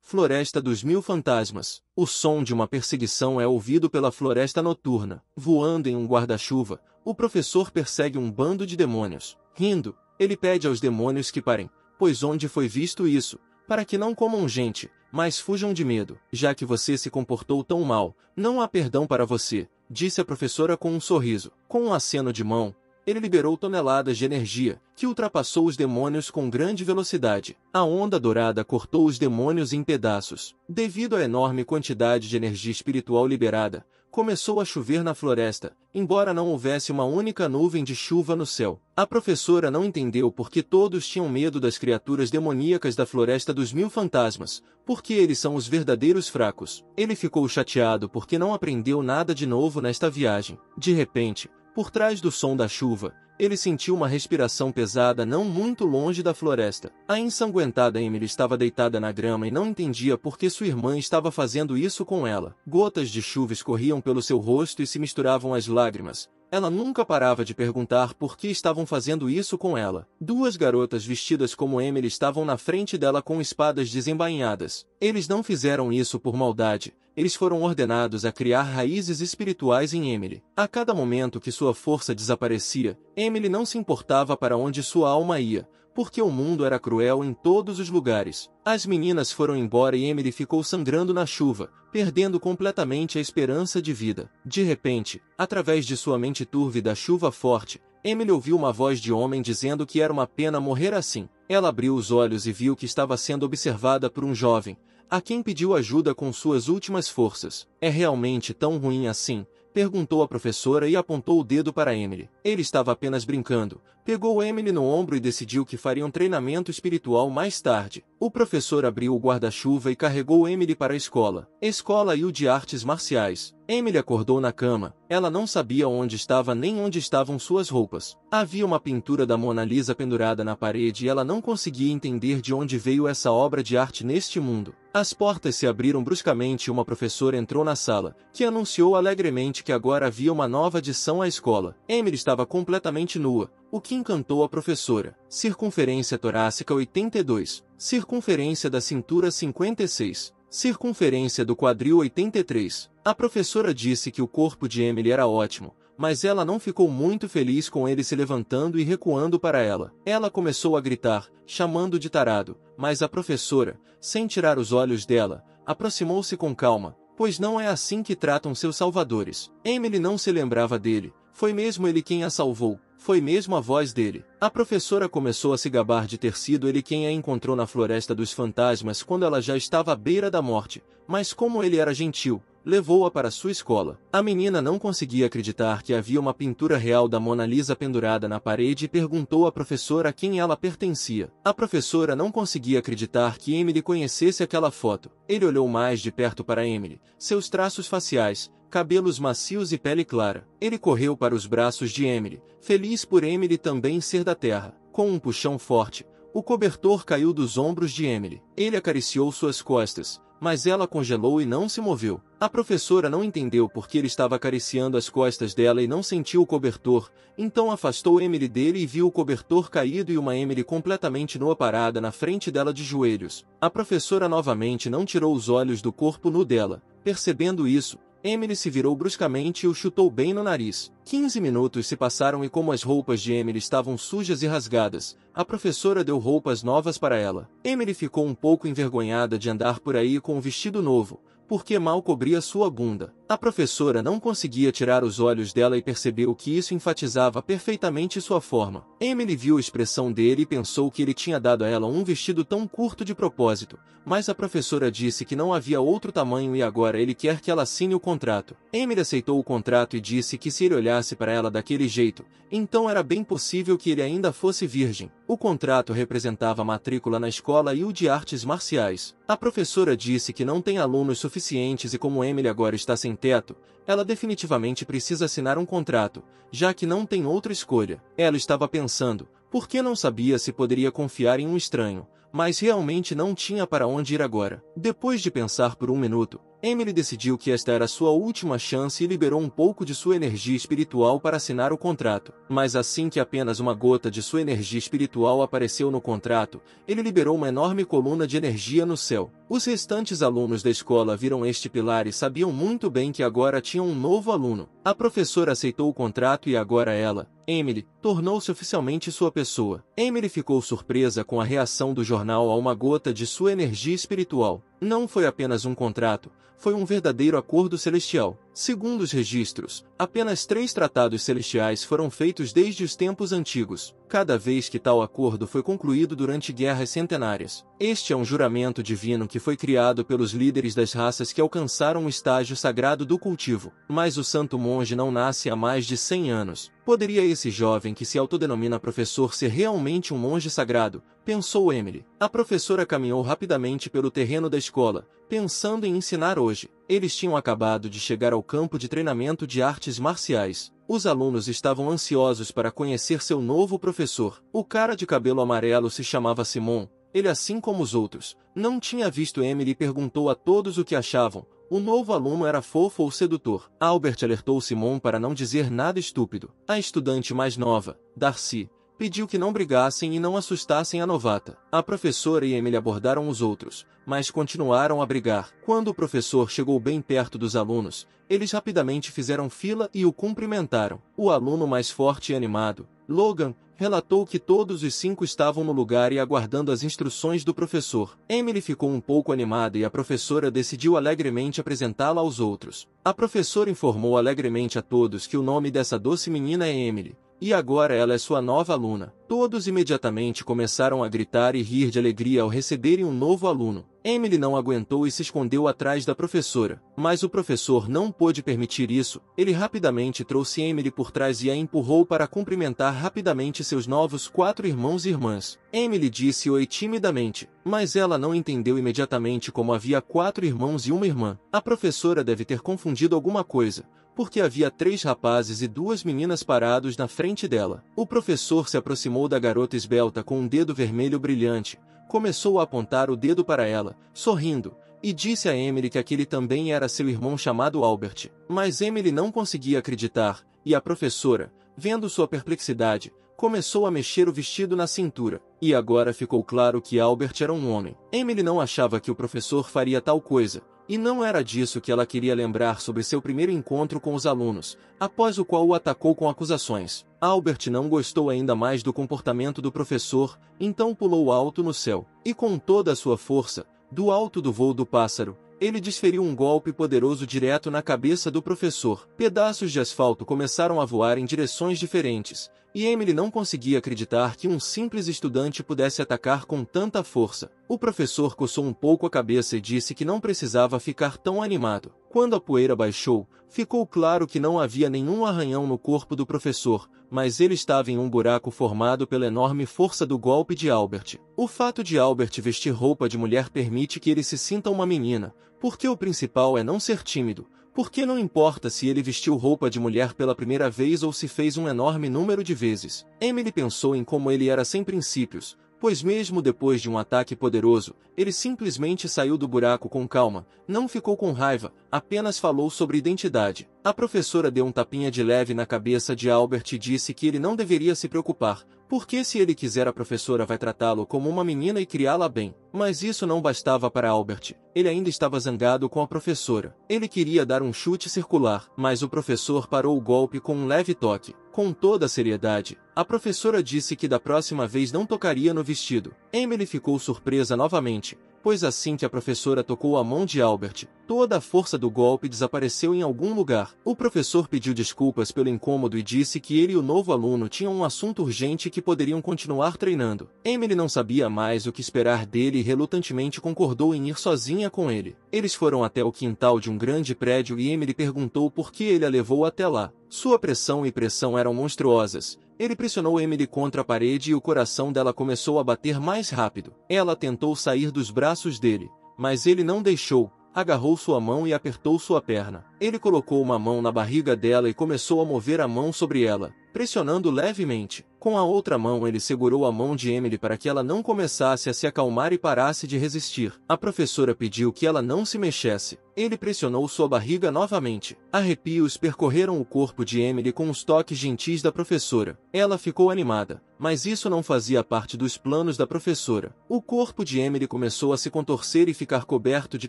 Floresta dos Mil Fantasmas. O som de uma perseguição é ouvido pela floresta noturna. Voando em um guarda-chuva, o professor persegue um bando de demônios. Rindo, ele pede aos demônios que parem, pois onde foi visto isso, para que não comam gente, mas fujam de medo. Já que você se comportou tão mal, não há perdão para você, disse a professora com um sorriso. Com um aceno de mão, ele liberou toneladas de energia, que ultrapassou os demônios com grande velocidade. A onda dourada cortou os demônios em pedaços. Devido à enorme quantidade de energia espiritual liberada, começou a chover na floresta, embora não houvesse uma única nuvem de chuva no céu. A professora não entendeu por que todos tinham medo das criaturas demoníacas da Floresta dos Mil Fantasmas, porque eles são os verdadeiros fracos. Ele ficou chateado porque não aprendeu nada de novo nesta viagem. De repente, por trás do som da chuva, ele sentiu uma respiração pesada não muito longe da floresta. A ensanguentada Emily estava deitada na grama e não entendia por que sua irmã estava fazendo isso com ela. Gotas de chuva escorriam pelo seu rosto e se misturavam às lágrimas. Ela nunca parava de perguntar por que estavam fazendo isso com ela. Duas garotas vestidas como Emily estavam na frente dela com espadas desembainhadas. Eles não fizeram isso por maldade. Eles foram ordenados a criar raízes espirituais em Emily. A cada momento que sua força desaparecia, Emily não se importava para onde sua alma ia, porque o mundo era cruel em todos os lugares. As meninas foram embora e Emily ficou sangrando na chuva, perdendo completamente a esperança de vida. De repente, através de sua mente turva e da chuva forte, Emily ouviu uma voz de homem dizendo que era uma pena morrer assim. Ela abriu os olhos e viu que estava sendo observada por um jovem, a quem pediu ajuda com suas últimas forças. É realmente tão ruim assim? Perguntou a professora e apontou o dedo para Emily. Ele estava apenas brincando. Pegou Emily no ombro e decidiu que faria um treinamento espiritual mais tarde. O professor abriu o guarda-chuva e carregou Emily para a escola. Escola U de Artes Marciais. Emily acordou na cama. Ela não sabia onde estava nem onde estavam suas roupas. Havia uma pintura da Mona Lisa pendurada na parede e ela não conseguia entender de onde veio essa obra de arte neste mundo. As portas se abriram bruscamente e uma professora entrou na sala, que anunciou alegremente que agora havia uma nova adição à escola. Emily estava completamente nua, o que encantou a professora. Circunferência torácica 82. Circunferência da cintura 56. Circunferência do quadril 83. A professora disse que o corpo de Emily era ótimo, mas ela não ficou muito feliz com ele se levantando e recuando para ela. Ela começou a gritar, chamando de tarado, mas a professora, sem tirar os olhos dela, aproximou-se com calma, pois não é assim que tratam seus salvadores. Emily não se lembrava dele, foi mesmo ele quem a salvou. Foi mesmo a voz dele. A professora começou a se gabar de ter sido ele quem a encontrou na Floresta dos Fantasmas quando ela já estava à beira da morte, mas como ele era gentil, levou-a para sua escola. A menina não conseguia acreditar que havia uma pintura real da Mona Lisa pendurada na parede e perguntou à professora a quem ela pertencia. A professora não conseguia acreditar que Emily conhecesse aquela foto. Ele olhou mais de perto para Emily, seus traços faciais, cabelos macios e pele clara. Ele correu para os braços de Emily, feliz por Emily também ser da terra. Com um puxão forte, o cobertor caiu dos ombros de Emily. Ele acariciou suas costas, mas ela congelou e não se moveu. A professora não entendeu por que ele estava acariciando as costas dela e não sentiu o cobertor, então afastou Emily dele e viu o cobertor caído e uma Emily completamente nua parada na frente dela de joelhos. A professora novamente não tirou os olhos do corpo nu dela. Percebendo isso, Emily se virou bruscamente e o chutou bem no nariz. 15 minutos se passaram e como as roupas de Emily estavam sujas e rasgadas, a professora deu roupas novas para ela. Emily ficou um pouco envergonhada de andar por aí com um vestido novo, porque mal cobria sua bunda. A professora não conseguia tirar os olhos dela e percebeu que isso enfatizava perfeitamente sua forma. Emily viu a expressão dele e pensou que ele tinha dado a ela um vestido tão curto de propósito, mas a professora disse que não havia outro tamanho e agora ele quer que ela assine o contrato. Emily aceitou o contrato e disse que se ele olhasse para ela daquele jeito, então era bem possível que ele ainda fosse virgem. O contrato representava a matrícula na escola U de Artes Marciais. A professora disse que não tem alunos suficientes e como Emily agora está sem teto, ela definitivamente precisa assinar um contrato, já que não tem outra escolha. Ela estava pensando, por que não sabia se poderia confiar em um estranho, mas realmente não tinha para onde ir agora. Depois de pensar por um minuto, Emily decidiu que esta era sua última chance e liberou um pouco de sua energia espiritual para assinar o contrato. Mas assim que apenas uma gota de sua energia espiritual apareceu no contrato, ele liberou uma enorme coluna de energia no céu. Os restantes alunos da escola viram este pilar e sabiam muito bem que agora tinham um novo aluno. A professora aceitou o contrato e agora ela, Emily, tornou-se oficialmente sua pessoa. Emily ficou surpresa com a reação do jornal a uma gota de sua energia espiritual. Não foi apenas um contrato, foi um verdadeiro acordo celestial. Segundo os registros, apenas 3 tratados celestiais foram feitos desde os tempos antigos, cada vez que tal acordo foi concluído durante guerras centenárias. Este é um juramento divino que foi criado pelos líderes das raças que alcançaram o estágio sagrado do cultivo. Mas o santo monge não nasce há mais de 100 anos. Poderia esse jovem que se autodenomina professor ser realmente um monge sagrado? Pensou Emily. A professora caminhou rapidamente pelo terreno da escola, pensando em ensinar hoje. Eles tinham acabado de chegar ao campo de treinamento de artes marciais. Os alunos estavam ansiosos para conhecer seu novo professor. O cara de cabelo amarelo se chamava Simon. Ele, assim como os outros, não tinha visto Emily e perguntou a todos o que achavam. O novo aluno era fofo ou sedutor. Albert alertou Simon para não dizer nada estúpido. A estudante mais nova, Darcy, pediu que não brigassem e não assustassem a novata. A professora e Emily abordaram os outros, mas continuaram a brigar. Quando o professor chegou bem perto dos alunos, eles rapidamente fizeram fila e o cumprimentaram. O aluno mais forte e animado, Logan, relatou que todos os 5 estavam no lugar e aguardando as instruções do professor. Emily ficou um pouco animada e a professora decidiu alegremente apresentá-la aos outros. A professora informou alegremente a todos que o nome dessa doce menina é Emily, e agora ela é sua nova aluna. Todos imediatamente começaram a gritar e rir de alegria ao receberem um novo aluno. Emily não aguentou e se escondeu atrás da professora. Mas o professor não pôde permitir isso. Ele rapidamente trouxe Emily por trás e a empurrou para cumprimentar rapidamente seus novos 4 irmãos e irmãs. Emily disse oi timidamente, mas ela não entendeu imediatamente como havia 4 irmãos e uma irmã. A professora deve ter confundido alguma coisa, porque havia 3 rapazes e 2 meninas parados na frente dela. O professor se aproximou da garota esbelta com um dedo vermelho brilhante, começou a apontar o dedo para ela, sorrindo, e disse a Emily que aquele também era seu irmão chamado Albert. Mas Emily não conseguia acreditar, e a professora, vendo sua perplexidade, começou a mexer o vestido na cintura, e agora ficou claro que Albert era um homem. Emily não achava que o professor faria tal coisa, e não era disso que ela queria lembrar sobre seu primeiro encontro com os alunos, após o qual o atacou com acusações. Albert não gostou ainda mais do comportamento do professor, então pulou alto no céu, e com toda a sua força, do alto do voo do pássaro, ele desferiu um golpe poderoso direto na cabeça do professor. Pedaços de asfalto começaram a voar em direções diferentes, e Emily não conseguia acreditar que um simples estudante pudesse atacar com tanta força. O professor coçou um pouco a cabeça e disse que não precisava ficar tão animado. Quando a poeira baixou, ficou claro que não havia nenhum arranhão no corpo do professor, mas ele estava em um buraco formado pela enorme força do golpe de Albert. O fato de Albert vestir roupa de mulher permite que ele se sinta uma menina, porque o principal é não ser tímido. Porque não importa se ele vestiu roupa de mulher pela primeira vez ou se fez um enorme número de vezes. Emily pensou em como ele era sem princípios, pois mesmo depois de um ataque poderoso, ele simplesmente saiu do buraco com calma, não ficou com raiva, apenas falou sobre identidade. A professora deu um tapinha de leve na cabeça de Albert e disse que ele não deveria se preocupar, porque se ele quiser a professora vai tratá-lo como uma menina e criá-la bem. Mas isso não bastava para Albert. Ele ainda estava zangado com a professora. Ele queria dar um chute circular, mas o professor parou o golpe com um leve toque. Com toda a seriedade, a professora disse que da próxima vez não tocaria no vestido. Emily ficou surpresa novamente, pois assim que a professora tocou a mão de Albert, toda a força do golpe desapareceu em algum lugar. O professor pediu desculpas pelo incômodo e disse que ele e o novo aluno tinham um assunto urgente que poderiam continuar treinando. Emily não sabia mais o que esperar dele e relutantemente concordou em ir sozinha com ele. Eles foram até o quintal de um grande prédio e Emily perguntou por que ele a levou até lá. Sua pressão e pressão eram monstruosas. Ele pressionou Emily contra a parede e o coração dela começou a bater mais rápido. Ela tentou sair dos braços dele, mas ele não deixou. Agarrou sua mão e apertou sua perna. Ele colocou uma mão na barriga dela e começou a mover a mão sobre ela, pressionando levemente. Com a outra mão ele segurou a mão de Emily para que ela não começasse a se acalmar e parasse de resistir. A professora pediu que ela não se mexesse. Ele pressionou sua barriga novamente. Arrepios percorreram o corpo de Emily com os toques gentis da professora. Ela ficou animada, mas isso não fazia parte dos planos da professora. O corpo de Emily começou a se contorcer e ficar coberto de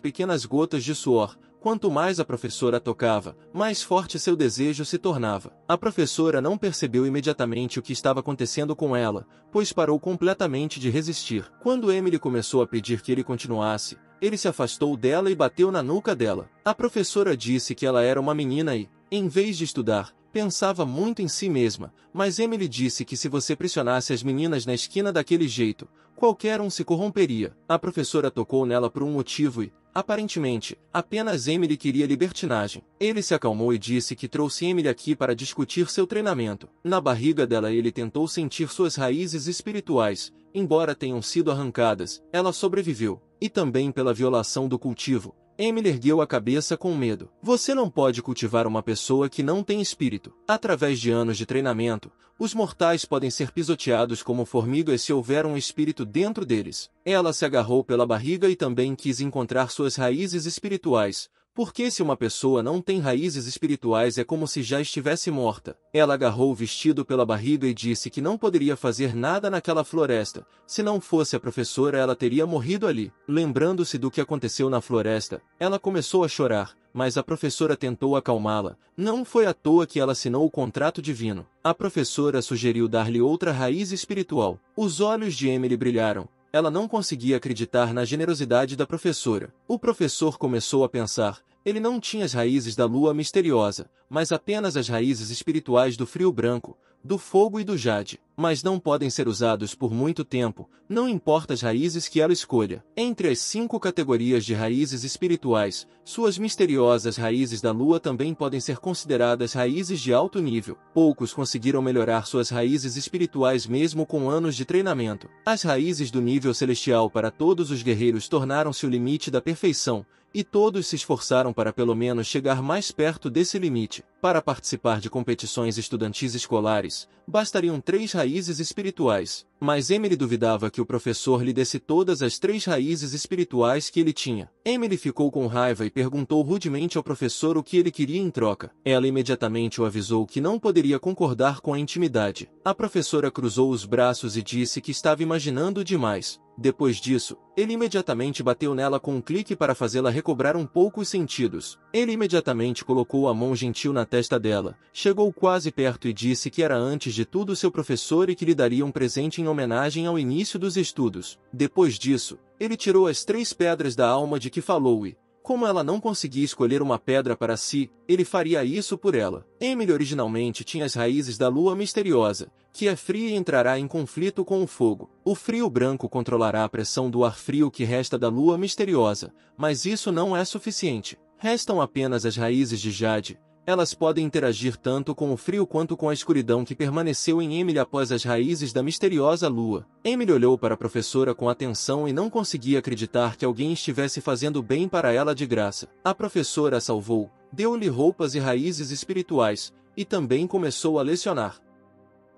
pequenas gotas de suor. Quanto mais a professora tocava, mais forte seu desejo se tornava. A professora não percebeu imediatamente o que estava acontecendo com ela, pois parou completamente de resistir. Quando Emily começou a pedir que ele continuasse, ele se afastou dela e bateu na nuca dela. A professora disse que ela era uma menina e, em vez de estudar, pensava muito em si mesma, mas Emily disse que se você pressionasse as meninas na esquina daquele jeito, qualquer um se corromperia. A professora tocou nela por um motivo e, aparentemente, apenas Emily queria libertinagem. Ele se acalmou e disse que trouxe Emily aqui para discutir seu treinamento. Na barriga dela ele tentou sentir suas raízes espirituais. Embora tenham sido arrancadas, ela sobreviveu. E também pela violação do cultivo. Emily ergueu a cabeça com medo. Você não pode cultivar uma pessoa que não tem espírito. Através de anos de treinamento, os mortais podem ser pisoteados como formigas se houver um espírito dentro deles. Ela se agarrou pela barriga e também quis encontrar suas raízes espirituais. Porque se uma pessoa não tem raízes espirituais é como se já estivesse morta. Ela agarrou o vestido pela barriga e disse que não poderia fazer nada naquela floresta. Se não fosse a professora ela teria morrido ali. Lembrando-se do que aconteceu na floresta, ela começou a chorar, mas a professora tentou acalmá-la. Não foi à toa que ela assinou o contrato divino. A professora sugeriu dar-lhe outra raiz espiritual. Os olhos de Emily brilharam. Ela não conseguia acreditar na generosidade da professora. O professor começou a pensar. Ele não tinha as raízes da lua misteriosa, mas apenas as raízes espirituais do frio branco, do fogo e do jade. Mas não podem ser usados por muito tempo, não importa as raízes que ela escolha. Entre as 5 categorias de raízes espirituais, suas misteriosas raízes da lua também podem ser consideradas raízes de alto nível. Poucos conseguiram melhorar suas raízes espirituais mesmo com anos de treinamento. As raízes do nível celestial para todos os guerreiros tornaram-se o limite da perfeição, e todos se esforçaram para pelo menos chegar mais perto desse limite. Para participar de competições estudantis escolares, bastariam 3 raízes espirituais. Mas Emily duvidava que o professor lhe desse todas as 3 raízes espirituais que ele tinha. Emily ficou com raiva e perguntou rudemente ao professor o que ele queria em troca. Ela imediatamente o avisou que não poderia concordar com a intimidade. A professora cruzou os braços e disse que estava imaginando demais. Depois disso, ele imediatamente bateu nela com um clique para fazê-la recobrar um pouco os sentidos. Ele imediatamente colocou a mão gentil na testa dela, chegou quase perto e disse que era antes de tudo seu professor e que lhe daria um presente em homenagem ao início dos estudos. Depois disso, ele tirou as 3 pedras da alma de que falou e, como ela não conseguia escolher uma pedra para si, ele faria isso por ela. Emily originalmente tinha as raízes da lua misteriosa, que é fria e entrará em conflito com o fogo. O frio branco controlará a pressão do ar frio que resta da lua misteriosa, mas isso não é suficiente. Restam apenas as raízes de jade. Elas podem interagir tanto com o frio quanto com a escuridão que permaneceu em Emily após as raízes da misteriosa lua. Emily olhou para a professora com atenção e não conseguia acreditar que alguém estivesse fazendo bem para ela de graça. A professora a salvou, deu-lhe roupas e raízes espirituais, e também começou a lecionar.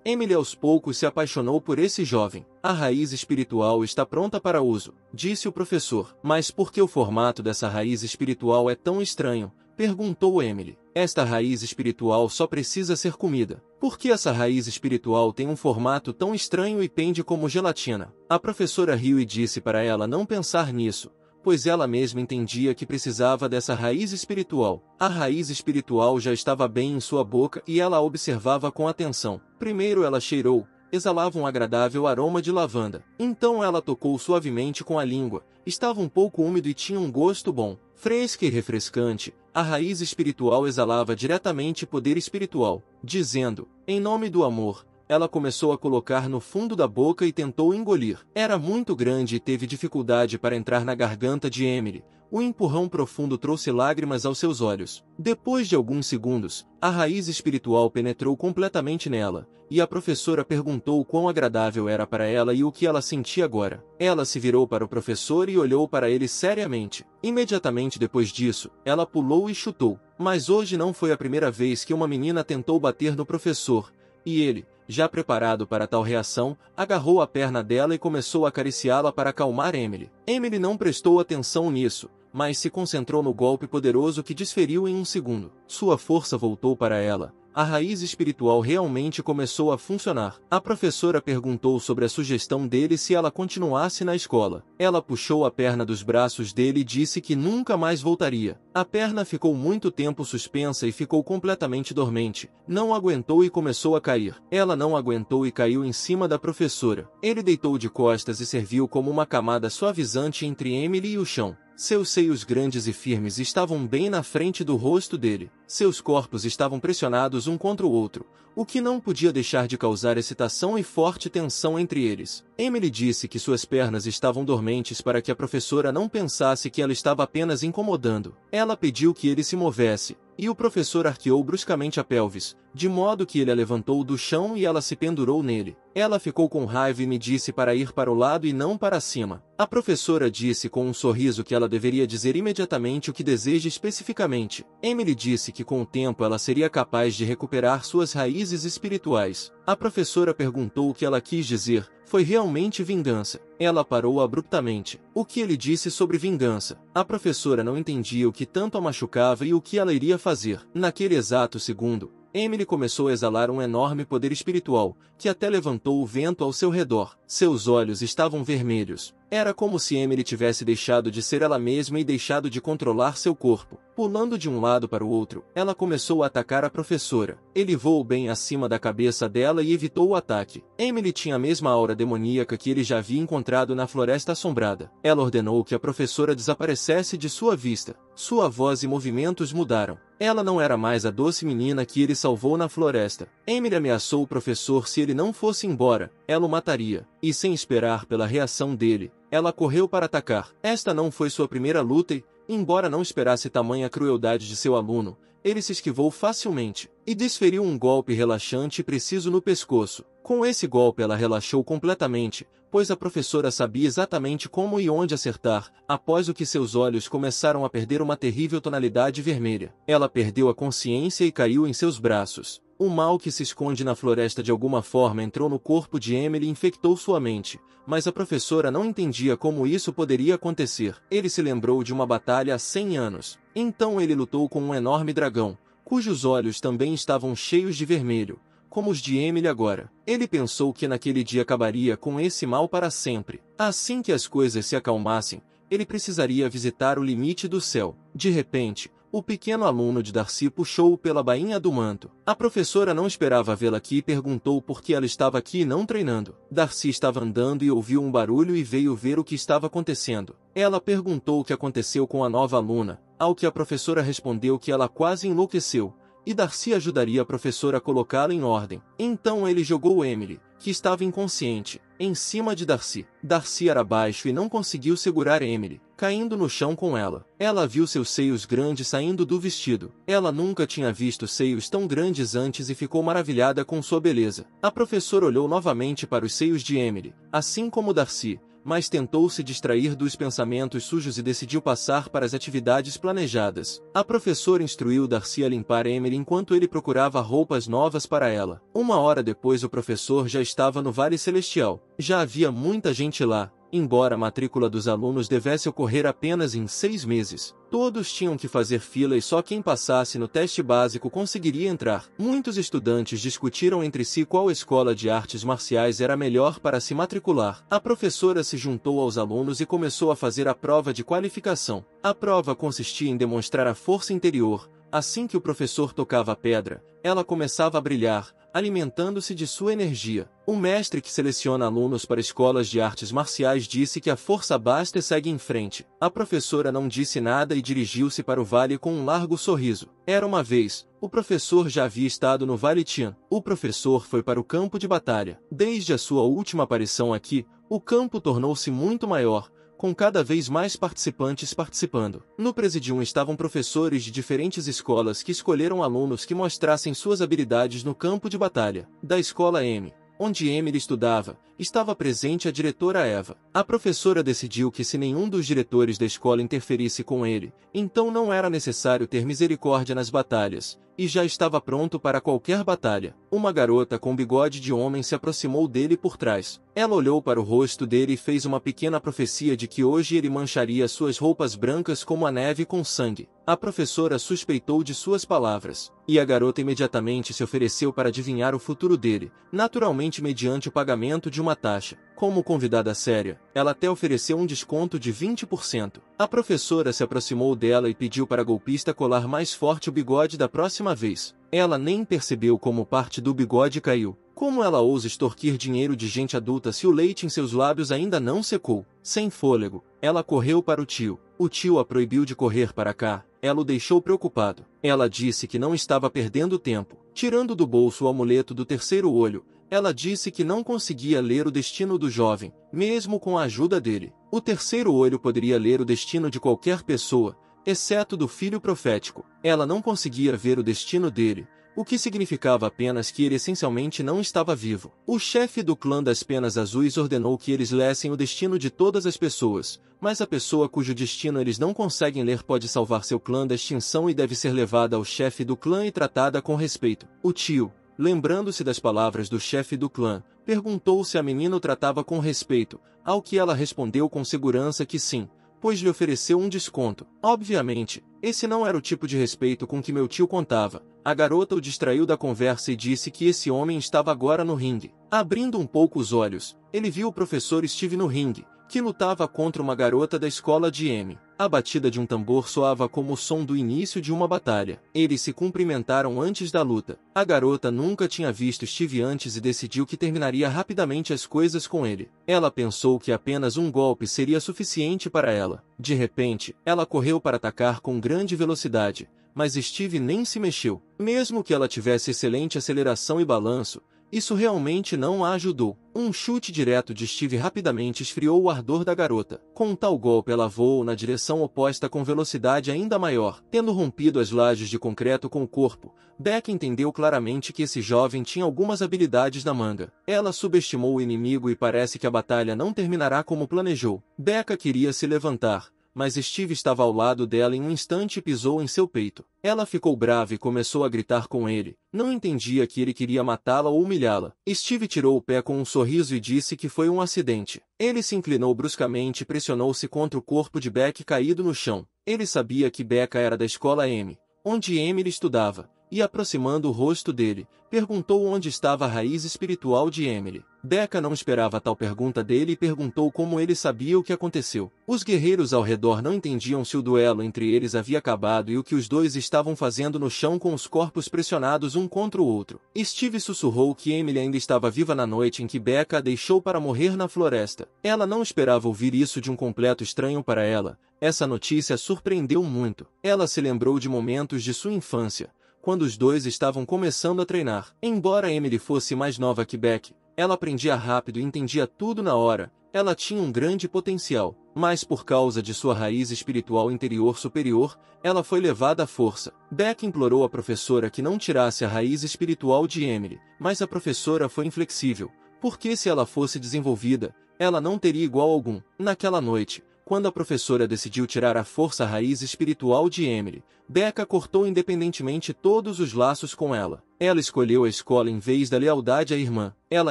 Emily aos poucos se apaixonou por esse jovem. A raiz espiritual está pronta para uso, disse o professor. Mas por que o formato dessa raiz espiritual é tão estranho? Perguntou Emily. Esta raiz espiritual só precisa ser comida. Por que essa raiz espiritual tem um formato tão estranho e pende como gelatina? A professora riu e disse para ela não pensar nisso, pois ela mesma entendia que precisava dessa raiz espiritual. A raiz espiritual já estava bem em sua boca e ela a observava com atenção. Primeiro ela cheirou, exalava um agradável aroma de lavanda. Então ela tocou suavemente com a língua, estava um pouco úmido e tinha um gosto bom, fresco e refrescante. A raiz espiritual exalava diretamente poder espiritual, dizendo, em nome do amor. Ela começou a colocar no fundo da boca e tentou engolir. Era muito grande e teve dificuldade para entrar na garganta de Emily. O empurrão profundo trouxe lágrimas aos seus olhos. Depois de alguns segundos, a raiz espiritual penetrou completamente nela, e a professora perguntou quão agradável era para ela e o que ela sentia agora. Ela se virou para o professor e olhou para ele seriamente. Imediatamente depois disso, ela pulou e chutou. Mas hoje não foi a primeira vez que uma menina tentou bater no professor. e ele, já preparado para tal reação, agarrou a perna dela e começou a acariciá-la para acalmar Emily. Emily não prestou atenção nisso, mas se concentrou no golpe poderoso que desferiu em um segundo. Sua força voltou para ela. A raiz espiritual realmente começou a funcionar. A professora perguntou sobre a sugestão dele se ela continuasse na escola. Ela puxou a perna dos braços dele e disse que nunca mais voltaria. A perna ficou muito tempo suspensa e ficou completamente dormente. Não aguentou e começou a cair. Ela não aguentou e caiu em cima da professora. Ele deitou de costas e serviu como uma camada suavizante entre Emily e o chão. Seus seios grandes e firmes estavam bem na frente do rosto dele. Seus corpos estavam pressionados um contra o outro, o que não podia deixar de causar excitação e forte tensão entre eles. Emily disse que suas pernas estavam dormentes para que a professora não pensasse que ela estava apenas incomodando. Ela pediu que ele se movesse, e o professor arqueou bruscamente a pelvis, de modo que ele a levantou do chão e ela se pendurou nele. Ela ficou com raiva e me disse para ir para o lado e não para cima. A professora disse com um sorriso que ela deveria dizer imediatamente o que deseja especificamente. Emily disse que com o tempo ela seria capaz de recuperar suas raízes espirituais. A professora perguntou o que ela quis dizer. Foi realmente vingança. Ela parou abruptamente. O que ele disse sobre vingança? A professora não entendia o que tanto a machucava e o que ela iria fazer. Naquele exato segundo, Emily começou a exalar um enorme poder espiritual, que até levantou o vento ao seu redor. Seus olhos estavam vermelhos. Era como se Emily tivesse deixado de ser ela mesma e deixado de controlar seu corpo. Pulando de um lado para o outro, ela começou a atacar a professora. Ele voou bem acima da cabeça dela e evitou o ataque. Emily tinha a mesma aura demoníaca que ele já havia encontrado na Floresta Assombrada. Ela ordenou que a professora desaparecesse de sua vista. Sua voz e movimentos mudaram. Ela não era mais a doce menina que ele salvou na floresta. Emily ameaçou o professor se ele não fosse embora, ela o mataria. E sem esperar pela reação dele, ela correu para atacar. Esta não foi sua primeira luta e, embora não esperasse tamanha crueldade de seu aluno, ele se esquivou facilmente e desferiu um golpe relaxante e preciso no pescoço. Com esse golpe ela relaxou completamente, pois a professora sabia exatamente como e onde acertar, após o que seus olhos começaram a perder uma terrível tonalidade vermelha. Ela perdeu a consciência e caiu em seus braços. O mal que se esconde na floresta de alguma forma entrou no corpo de Emily e infectou sua mente, mas a professora não entendia como isso poderia acontecer. Ele se lembrou de uma batalha há 100 anos. Então ele lutou com um enorme dragão, cujos olhos também estavam cheios de vermelho, como os de Emily agora. Ele pensou que naquele dia acabaria com esse mal para sempre. Assim que as coisas se acalmassem, ele precisaria visitar o limite do céu. De repente, o pequeno aluno de Darcy puxou-o pela bainha do manto. A professora não esperava vê-la aqui e perguntou por que ela estava aqui e não treinando. Darcy estava andando e ouviu um barulho e veio ver o que estava acontecendo. Ela perguntou o que aconteceu com a nova aluna, ao que a professora respondeu que ela quase enlouqueceu, e Darcy ajudaria a professora a colocá-la em ordem. Então ele jogou Emily, que estava inconsciente, em cima de Darcy. Darcy era baixo e não conseguiu segurar Emily, caindo no chão com ela. Ela viu seus seios grandes saindo do vestido. Ela nunca tinha visto seios tão grandes antes e ficou maravilhada com sua beleza. A professora olhou novamente para os seios de Emily, assim como Darcy, mas tentou se distrair dos pensamentos sujos e decidiu passar para as atividades planejadas. A professora instruiu Darcy a limpar Emily enquanto ele procurava roupas novas para ela. Uma hora depois o professor já estava no Vale Celestial. Já havia muita gente lá. Embora a matrícula dos alunos devesse ocorrer apenas em 6 meses, todos tinham que fazer fila e só quem passasse no teste básico conseguiria entrar. Muitos estudantes discutiram entre si qual escola de artes marciais era melhor para se matricular. A professora se juntou aos alunos e começou a fazer a prova de qualificação. A prova consistia em demonstrar a força interior. Assim que o professor tocava a pedra, ela começava a brilhar, alimentando-se de sua energia. O mestre que seleciona alunos para escolas de artes marciais disse que a força basta e segue em frente. A professora não disse nada e dirigiu-se para o vale com um largo sorriso. Era uma vez, o professor já havia estado no Vale Tian. O professor foi para o campo de batalha. Desde a sua última aparição aqui, o campo tornou-se muito maior, com cada vez mais participantes participando. No Presidium estavam professores de diferentes escolas que escolheram alunos que mostrassem suas habilidades no campo de batalha. Da escola M, onde Emily estudava, estava presente a diretora Eva. A professora decidiu que se nenhum dos diretores da escola interferisse com ele, então não era necessário ter misericórdia nas batalhas, e já estava pronto para qualquer batalha. Uma garota com bigode de homem se aproximou dele por trás. Ela olhou para o rosto dele e fez uma pequena profecia de que hoje ele mancharia suas roupas brancas como a neve com sangue. A professora suspeitou de suas palavras, e a garota imediatamente se ofereceu para adivinhar o futuro dele, naturalmente mediante o pagamento de uma taxa. Como convidada séria, ela até ofereceu um desconto de 20%. A professora se aproximou dela e pediu para a golpista colar mais forte o bigode da próxima vez. Ela nem percebeu como parte do bigode caiu. Como ela ousa extorquir dinheiro de gente adulta se o leite em seus lábios ainda não secou? Sem fôlego, ela correu para o tio. O tio a proibiu de correr para cá. Ela o deixou preocupado. Ela disse que não estava perdendo tempo. Tirando do bolso o amuleto do terceiro olho, ela disse que não conseguia ler o destino do jovem, mesmo com a ajuda dele. O terceiro olho poderia ler o destino de qualquer pessoa, exceto do filho profético. Ela não conseguia ver o destino dele, o que significava apenas que ele essencialmente não estava vivo. O chefe do clã das Penas Azuis ordenou que eles lessem o destino de todas as pessoas, mas a pessoa cujo destino eles não conseguem ler pode salvar seu clã da extinção e deve ser levada ao chefe do clã e tratada com respeito. O tio, lembrando-se das palavras do chefe do clã, perguntou se a menina o tratava com respeito, ao que ela respondeu com segurança que sim, pois lhe ofereceu um desconto. Obviamente, esse não era o tipo de respeito com que meu tio contava. A garota o distraiu da conversa e disse que esse homem estava agora no ringue. Abrindo um pouco os olhos, ele viu o professor Steve no ringue, que lutava contra uma garota da escola de M. A batida de um tambor soava como o som do início de uma batalha. Eles se cumprimentaram antes da luta. A garota nunca tinha visto Steve antes e decidiu que terminaria rapidamente as coisas com ele. Ela pensou que apenas um golpe seria suficiente para ela. De repente, ela correu para atacar com grande velocidade, mas Steve nem se mexeu. Mesmo que ela tivesse excelente aceleração e balanço, isso realmente não a ajudou. Um chute direto de Steve rapidamente esfriou o ardor da garota. Com um tal golpe ela voou na direção oposta com velocidade ainda maior. Tendo rompido as lajes de concreto com o corpo, Beck entendeu claramente que esse jovem tinha algumas habilidades na manga. Ela subestimou o inimigo e parece que a batalha não terminará como planejou. Becca queria se levantar, mas Steve estava ao lado dela em um instante e pisou em seu peito. Ela ficou brava e começou a gritar com ele. Não entendia que ele queria matá-la ou humilhá-la. Steve tirou o pé com um sorriso e disse que foi um acidente. Ele se inclinou bruscamente e pressionou-se contra o corpo de Beck caído no chão. Ele sabia que Becca era da escola M, onde Emily estudava, e aproximando o rosto dele, perguntou onde estava a raiz espiritual de Emily. Becca não esperava tal pergunta dele e perguntou como ele sabia o que aconteceu. Os guerreiros ao redor não entendiam se o duelo entre eles havia acabado e o que os dois estavam fazendo no chão com os corpos pressionados um contra o outro. Steve sussurrou que Emily ainda estava viva na noite em que Becca a deixou para morrer na floresta. Ela não esperava ouvir isso de um completo estranho para ela. Essa notícia surpreendeu muito. Ela se lembrou de momentos de sua infância, quando os dois estavam começando a treinar. Embora Emily fosse mais nova que Beck, ela aprendia rápido e entendia tudo na hora. Ela tinha um grande potencial, mas por causa de sua raiz espiritual interior superior, ela foi levada à força. Beck implorou à professora que não tirasse a raiz espiritual de Emily, mas a professora foi inflexível, porque se ela fosse desenvolvida, ela não teria igual algum. Naquela noite, quando a professora decidiu tirar à força a raiz espiritual de Emily, Becca cortou independentemente todos os laços com ela. Ela escolheu a escola em vez da lealdade à irmã. Ela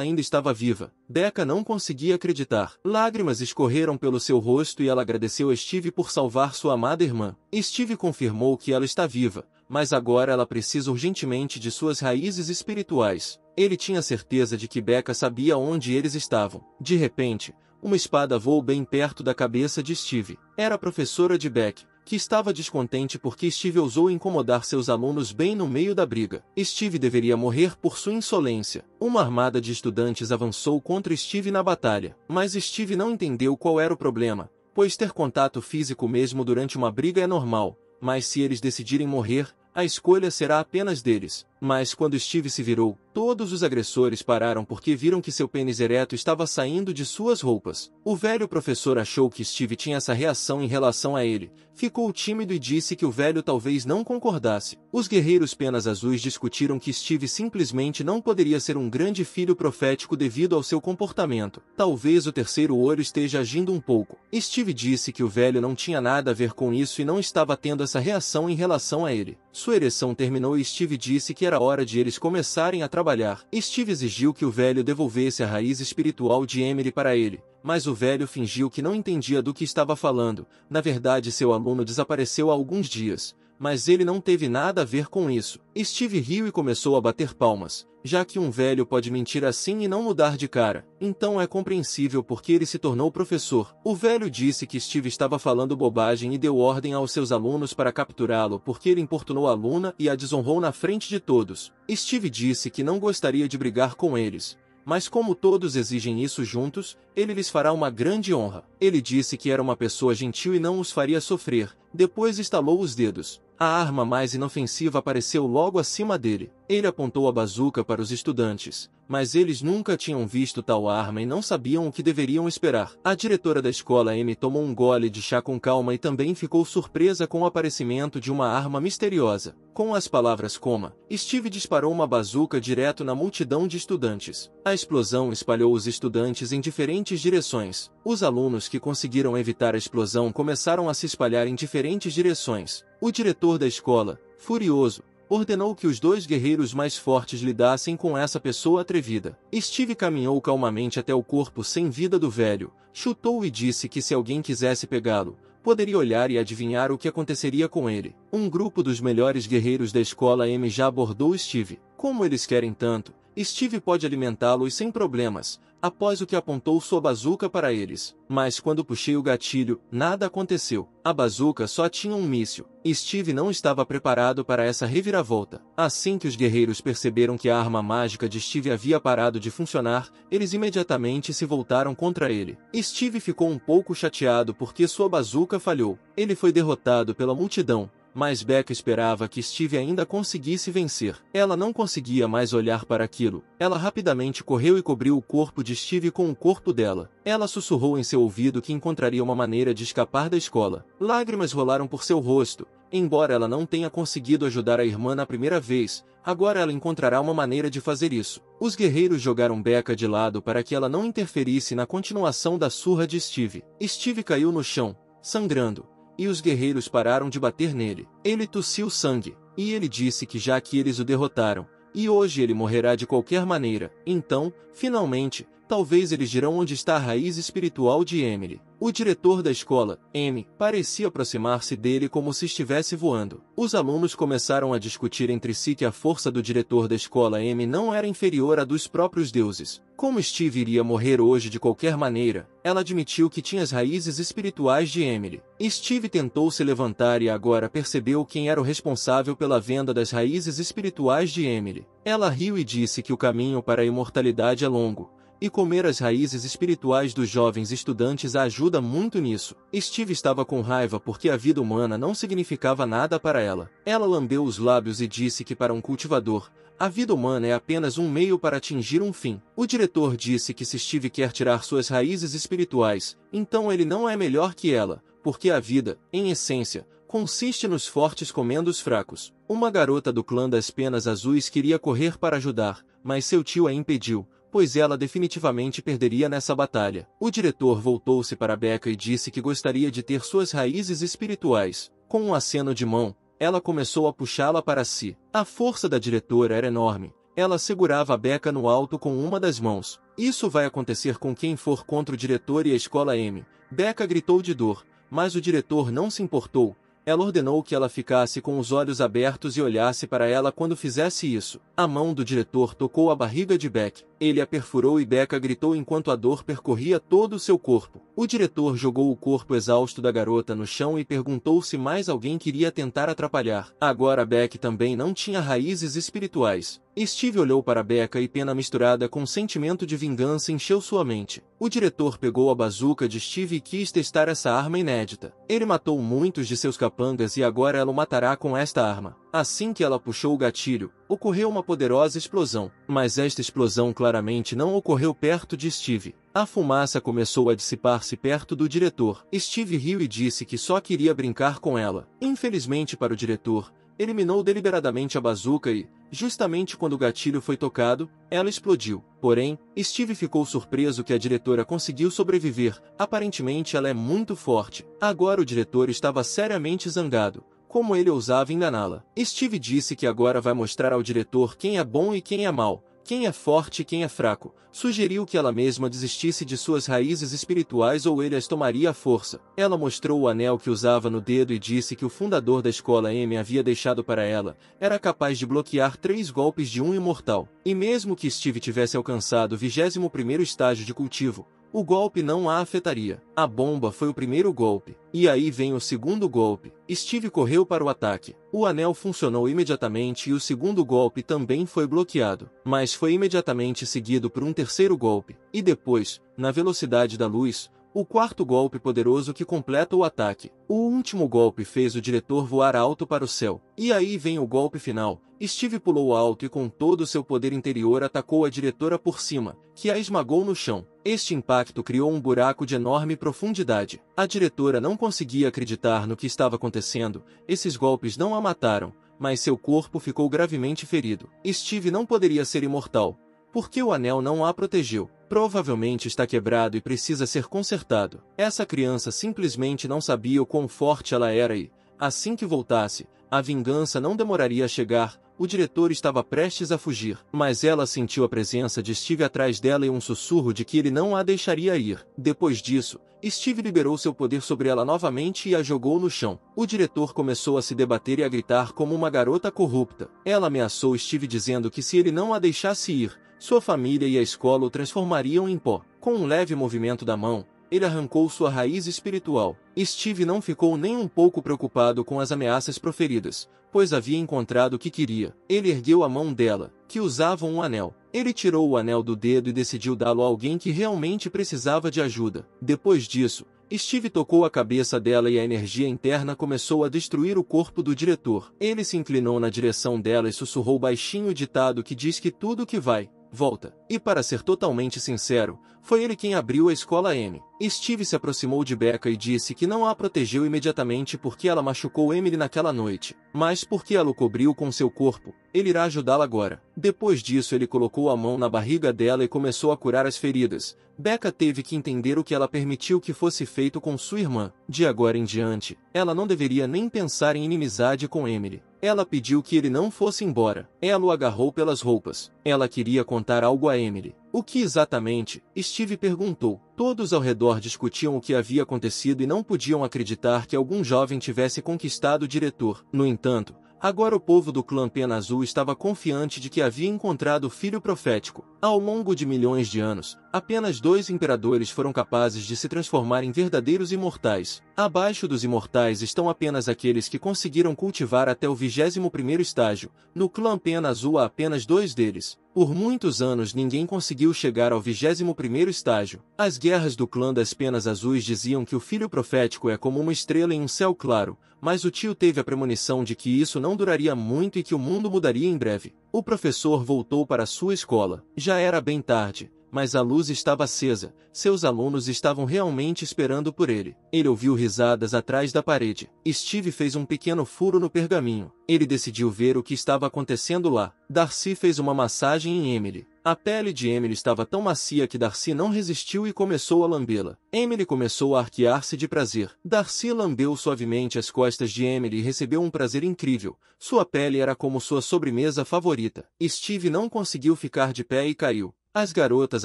ainda estava viva. Becca não conseguia acreditar. Lágrimas escorreram pelo seu rosto e ela agradeceu a Steve por salvar sua amada irmã. Steve confirmou que ela está viva, mas agora ela precisa urgentemente de suas raízes espirituais. Ele tinha certeza de que Becca sabia onde eles estavam. De repente, uma espada voou bem perto da cabeça de Steve. Era a professora de Beck, que estava descontente porque Steve ousou incomodar seus alunos bem no meio da briga. Steve deveria morrer por sua insolência. Uma armada de estudantes avançou contra Steve na batalha, mas Steve não entendeu qual era o problema, pois ter contato físico mesmo durante uma briga é normal, mas se eles decidirem morrer, a escolha será apenas deles. Mas quando Steve se virou, todos os agressores pararam porque viram que seu pênis ereto estava saindo de suas roupas. O velho professor achou que Steve tinha essa reação em relação a ele, ficou tímido e disse que o velho talvez não concordasse. Os guerreiros penas azuis discutiram que Steve simplesmente não poderia ser um grande filho profético devido ao seu comportamento. Talvez o terceiro olho esteja agindo um pouco. Steve disse que o velho não tinha nada a ver com isso e não estava tendo essa reação em relação a ele. Sua ereção terminou e Steve disse que era hora de eles começarem a trabalhar. Steve exigiu que o velho devolvesse a raiz espiritual de Emily para ele, mas o velho fingiu que não entendia do que estava falando. Na verdade, seu aluno desapareceu há alguns dias, mas ele não teve nada a ver com isso. Steve riu e começou a bater palmas, já que um velho pode mentir assim e não mudar de cara. Então é compreensível porque ele se tornou professor. O velho disse que Steve estava falando bobagem e deu ordem aos seus alunos para capturá-lo porque ele importunou a aluna e a desonrou na frente de todos. Steve disse que não gostaria de brigar com eles, mas como todos exigem isso juntos, ele lhes fará uma grande honra. Ele disse que era uma pessoa gentil e não os faria sofrer. Depois estalou os dedos. A arma mais inofensiva apareceu logo acima dele. Ele apontou a bazuca para os estudantes, mas eles nunca tinham visto tal arma e não sabiam o que deveriam esperar. A diretora da escola Amy tomou um gole de chá com calma e também ficou surpresa com o aparecimento de uma arma misteriosa. Com as palavras coma, Steve disparou uma bazuca direto na multidão de estudantes. A explosão espalhou os estudantes em diferentes direções. Os alunos que conseguiram evitar a explosão começaram a se espalhar em diferentes direções. O diretor da escola, furioso, ordenou que os dois guerreiros mais fortes lidassem com essa pessoa atrevida. Steve caminhou calmamente até o corpo sem vida do velho, chutou e disse que se alguém quisesse pegá-lo, poderia olhar e adivinhar o que aconteceria com ele. Um grupo dos melhores guerreiros da escola M já abordou Steve. Como eles querem tanto, Steve pode alimentá-los sem problemas, após o que apontou sua bazuca para eles. Mas quando puxei o gatilho, nada aconteceu. A bazuca só tinha um míssil. Steve não estava preparado para essa reviravolta. Assim que os guerreiros perceberam que a arma mágica de Steve havia parado de funcionar, eles imediatamente se voltaram contra ele. Steve ficou um pouco chateado porque sua bazuca falhou. Ele foi derrotado pela multidão, mas Becca esperava que Steve ainda conseguisse vencer. Ela não conseguia mais olhar para aquilo. Ela rapidamente correu e cobriu o corpo de Steve com o corpo dela. Ela sussurrou em seu ouvido que encontraria uma maneira de escapar da escola. Lágrimas rolaram por seu rosto. Embora ela não tenha conseguido ajudar a irmã na primeira vez, agora ela encontrará uma maneira de fazer isso. Os guerreiros jogaram Becca de lado para que ela não interferisse na continuação da surra de Steve. Steve caiu no chão, sangrando, e os guerreiros pararam de bater nele. Ele tossiu sangue, e ele disse que já que eles o derrotaram, e hoje ele morrerá de qualquer maneira, então, finalmente, talvez eles dirão onde está a raiz espiritual de Emily. O diretor da escola, Amy, parecia aproximar-se dele como se estivesse voando. Os alunos começaram a discutir entre si que a força do diretor da escola Amy não era inferior à dos próprios deuses. Como Steve iria morrer hoje de qualquer maneira, ela admitiu que tinha as raízes espirituais de Emily. Steve tentou se levantar e agora percebeu quem era o responsável pela venda das raízes espirituais de Emily. Ela riu e disse que o caminho para a imortalidade é longo, e comer as raízes espirituais dos jovens estudantes a ajuda muito nisso. Steve estava com raiva porque a vida humana não significava nada para ela. Ela lambeu os lábios e disse que para um cultivador, a vida humana é apenas um meio para atingir um fim. O diretor disse que se Steve quer tirar suas raízes espirituais, então ele não é melhor que ela, porque a vida, em essência, consiste nos fortes comendo os fracos. Uma garota do clã das penas azuis queria correr para ajudar, mas seu tio a impediu, pois ela definitivamente perderia nessa batalha. O diretor voltou-se para Becca e disse que gostaria de ter suas raízes espirituais. Com um aceno de mão, ela começou a puxá-la para si. A força da diretora era enorme. Ela segurava a Becca no alto com uma das mãos. Isso vai acontecer com quem for contra o diretor e a escola M. Becca gritou de dor, mas o diretor não se importou. Ela ordenou que ela ficasse com os olhos abertos e olhasse para ela quando fizesse isso. A mão do diretor tocou a barriga de Beck. Ele a perfurou e Becca gritou enquanto a dor percorria todo o seu corpo. O diretor jogou o corpo exausto da garota no chão e perguntou se mais alguém queria tentar atrapalhar. Agora Beck também não tinha raízes espirituais. Steve olhou para Becca e pena misturada com sentimento de vingança encheu sua mente. O diretor pegou a bazuca de Steve e quis testar essa arma inédita. Ele matou muitos de seus capangas e agora ela o matará com esta arma. Assim que ela puxou o gatilho, ocorreu uma poderosa explosão, mas esta explosão claramente não ocorreu perto de Steve. A fumaça começou a dissipar-se perto do diretor. Steve riu e disse que só queria brincar com ela. Infelizmente para o diretor, eliminou deliberadamente a bazuca e, justamente quando o gatilho foi tocado, ela explodiu. Porém, Steve ficou surpreso que a diretora conseguiu sobreviver. Aparentemente ela é muito forte. Agora o diretor estava seriamente zangado. Como ele ousava enganá-la. Steve disse que agora vai mostrar ao diretor quem é bom e quem é mau, quem é forte e quem é fraco. Sugeriu que ela mesma desistisse de suas raízes espirituais ou ele as tomaria à força. Ela mostrou o anel que usava no dedo e disse que o fundador da escola M havia deixado para ela. Era capaz de bloquear 3 golpes de um imortal. E mesmo que Steve tivesse alcançado o 21º estágio de cultivo, o golpe não a afetaria. A bomba foi o primeiro golpe. E aí vem o segundo golpe. Steve correu para o ataque. O anel funcionou imediatamente e o segundo golpe também foi bloqueado. Mas foi imediatamente seguido por um terceiro golpe. E depois, na velocidade da luz, o quarto golpe poderoso que completa o ataque. O último golpe fez o diretor voar alto para o céu. E aí vem o golpe final. Steve pulou alto e com todo o seu poder interior atacou a diretora por cima, que a esmagou no chão. Este impacto criou um buraco de enorme profundidade. A diretora não conseguia acreditar no que estava acontecendo. Esses golpes não a mataram, mas seu corpo ficou gravemente ferido. Steve não poderia ser imortal, porque o anel não a protegeu. Provavelmente está quebrado e precisa ser consertado. Essa criança simplesmente não sabia o quão forte ela era e, assim que voltasse, a vingança não demoraria a chegar. O diretor estava prestes a fugir, mas ela sentiu a presença de Steve atrás dela e um sussurro de que ele não a deixaria ir. Depois disso, Steve liberou seu poder sobre ela novamente e a jogou no chão. O diretor começou a se debater e a gritar como uma garota corrupta. Ela ameaçou Steve dizendo que se ele não a deixasse ir, sua família e a escola o transformariam em pó. Com um leve movimento da mão, ele arrancou sua raiz espiritual. Steve não ficou nem um pouco preocupado com as ameaças proferidas, pois havia encontrado o que queria. Ele ergueu a mão dela, que usava um anel. Ele tirou o anel do dedo e decidiu dá-lo a alguém que realmente precisava de ajuda. Depois disso, Steve tocou a cabeça dela e a energia interna começou a destruir o corpo do diretor. Ele se inclinou na direção dela e sussurrou baixinho o ditado que diz que tudo que vai, volta. E para ser totalmente sincero, foi ele quem abriu a escola M. Steve se aproximou de Becca e disse que não a protegeu imediatamente porque ela machucou Emily naquela noite, mas porque ela o cobriu com seu corpo. Ele irá ajudá-la agora. Depois disso ele colocou a mão na barriga dela e começou a curar as feridas. Becca teve que entender o que ela permitiu que fosse feito com sua irmã. De agora em diante, ela não deveria nem pensar em inimizade com Emily. Ela pediu que ele não fosse embora. Ela o agarrou pelas roupas. Ela queria contar algo a Emily. O que exatamente? Steve perguntou. Todos ao redor discutiam o que havia acontecido e não podiam acreditar que algum jovem tivesse conquistado o diretor. No entanto, agora o povo do clã Pena Azul estava confiante de que havia encontrado o filho profético. Ao longo de milhões de anos, apenas 2 imperadores foram capazes de se transformar em verdadeiros imortais. Abaixo dos imortais estão apenas aqueles que conseguiram cultivar até o 21º estágio. No clã Pena Azul há apenas 2 deles. Por muitos anos ninguém conseguiu chegar ao 21º estágio. As guerras do clã das Penas Azuis diziam que o filho profético é como uma estrela em um céu claro, mas o tio teve a premonição de que isso não duraria muito e que o mundo mudaria em breve. O professor voltou para sua escola. Já era bem tarde, mas a luz estava acesa. Seus alunos estavam realmente esperando por ele. Ele ouviu risadas atrás da parede. Steve fez um pequeno furo no pergaminho. Ele decidiu ver o que estava acontecendo lá. Darcy fez uma massagem em Emily. A pele de Emily estava tão macia que Darcy não resistiu e começou a lambê-la. Emily começou a arquear-se de prazer. Darcy lambeu suavemente as costas de Emily e recebeu um prazer incrível. Sua pele era como sua sobremesa favorita. Steve não conseguiu ficar de pé e caiu. As garotas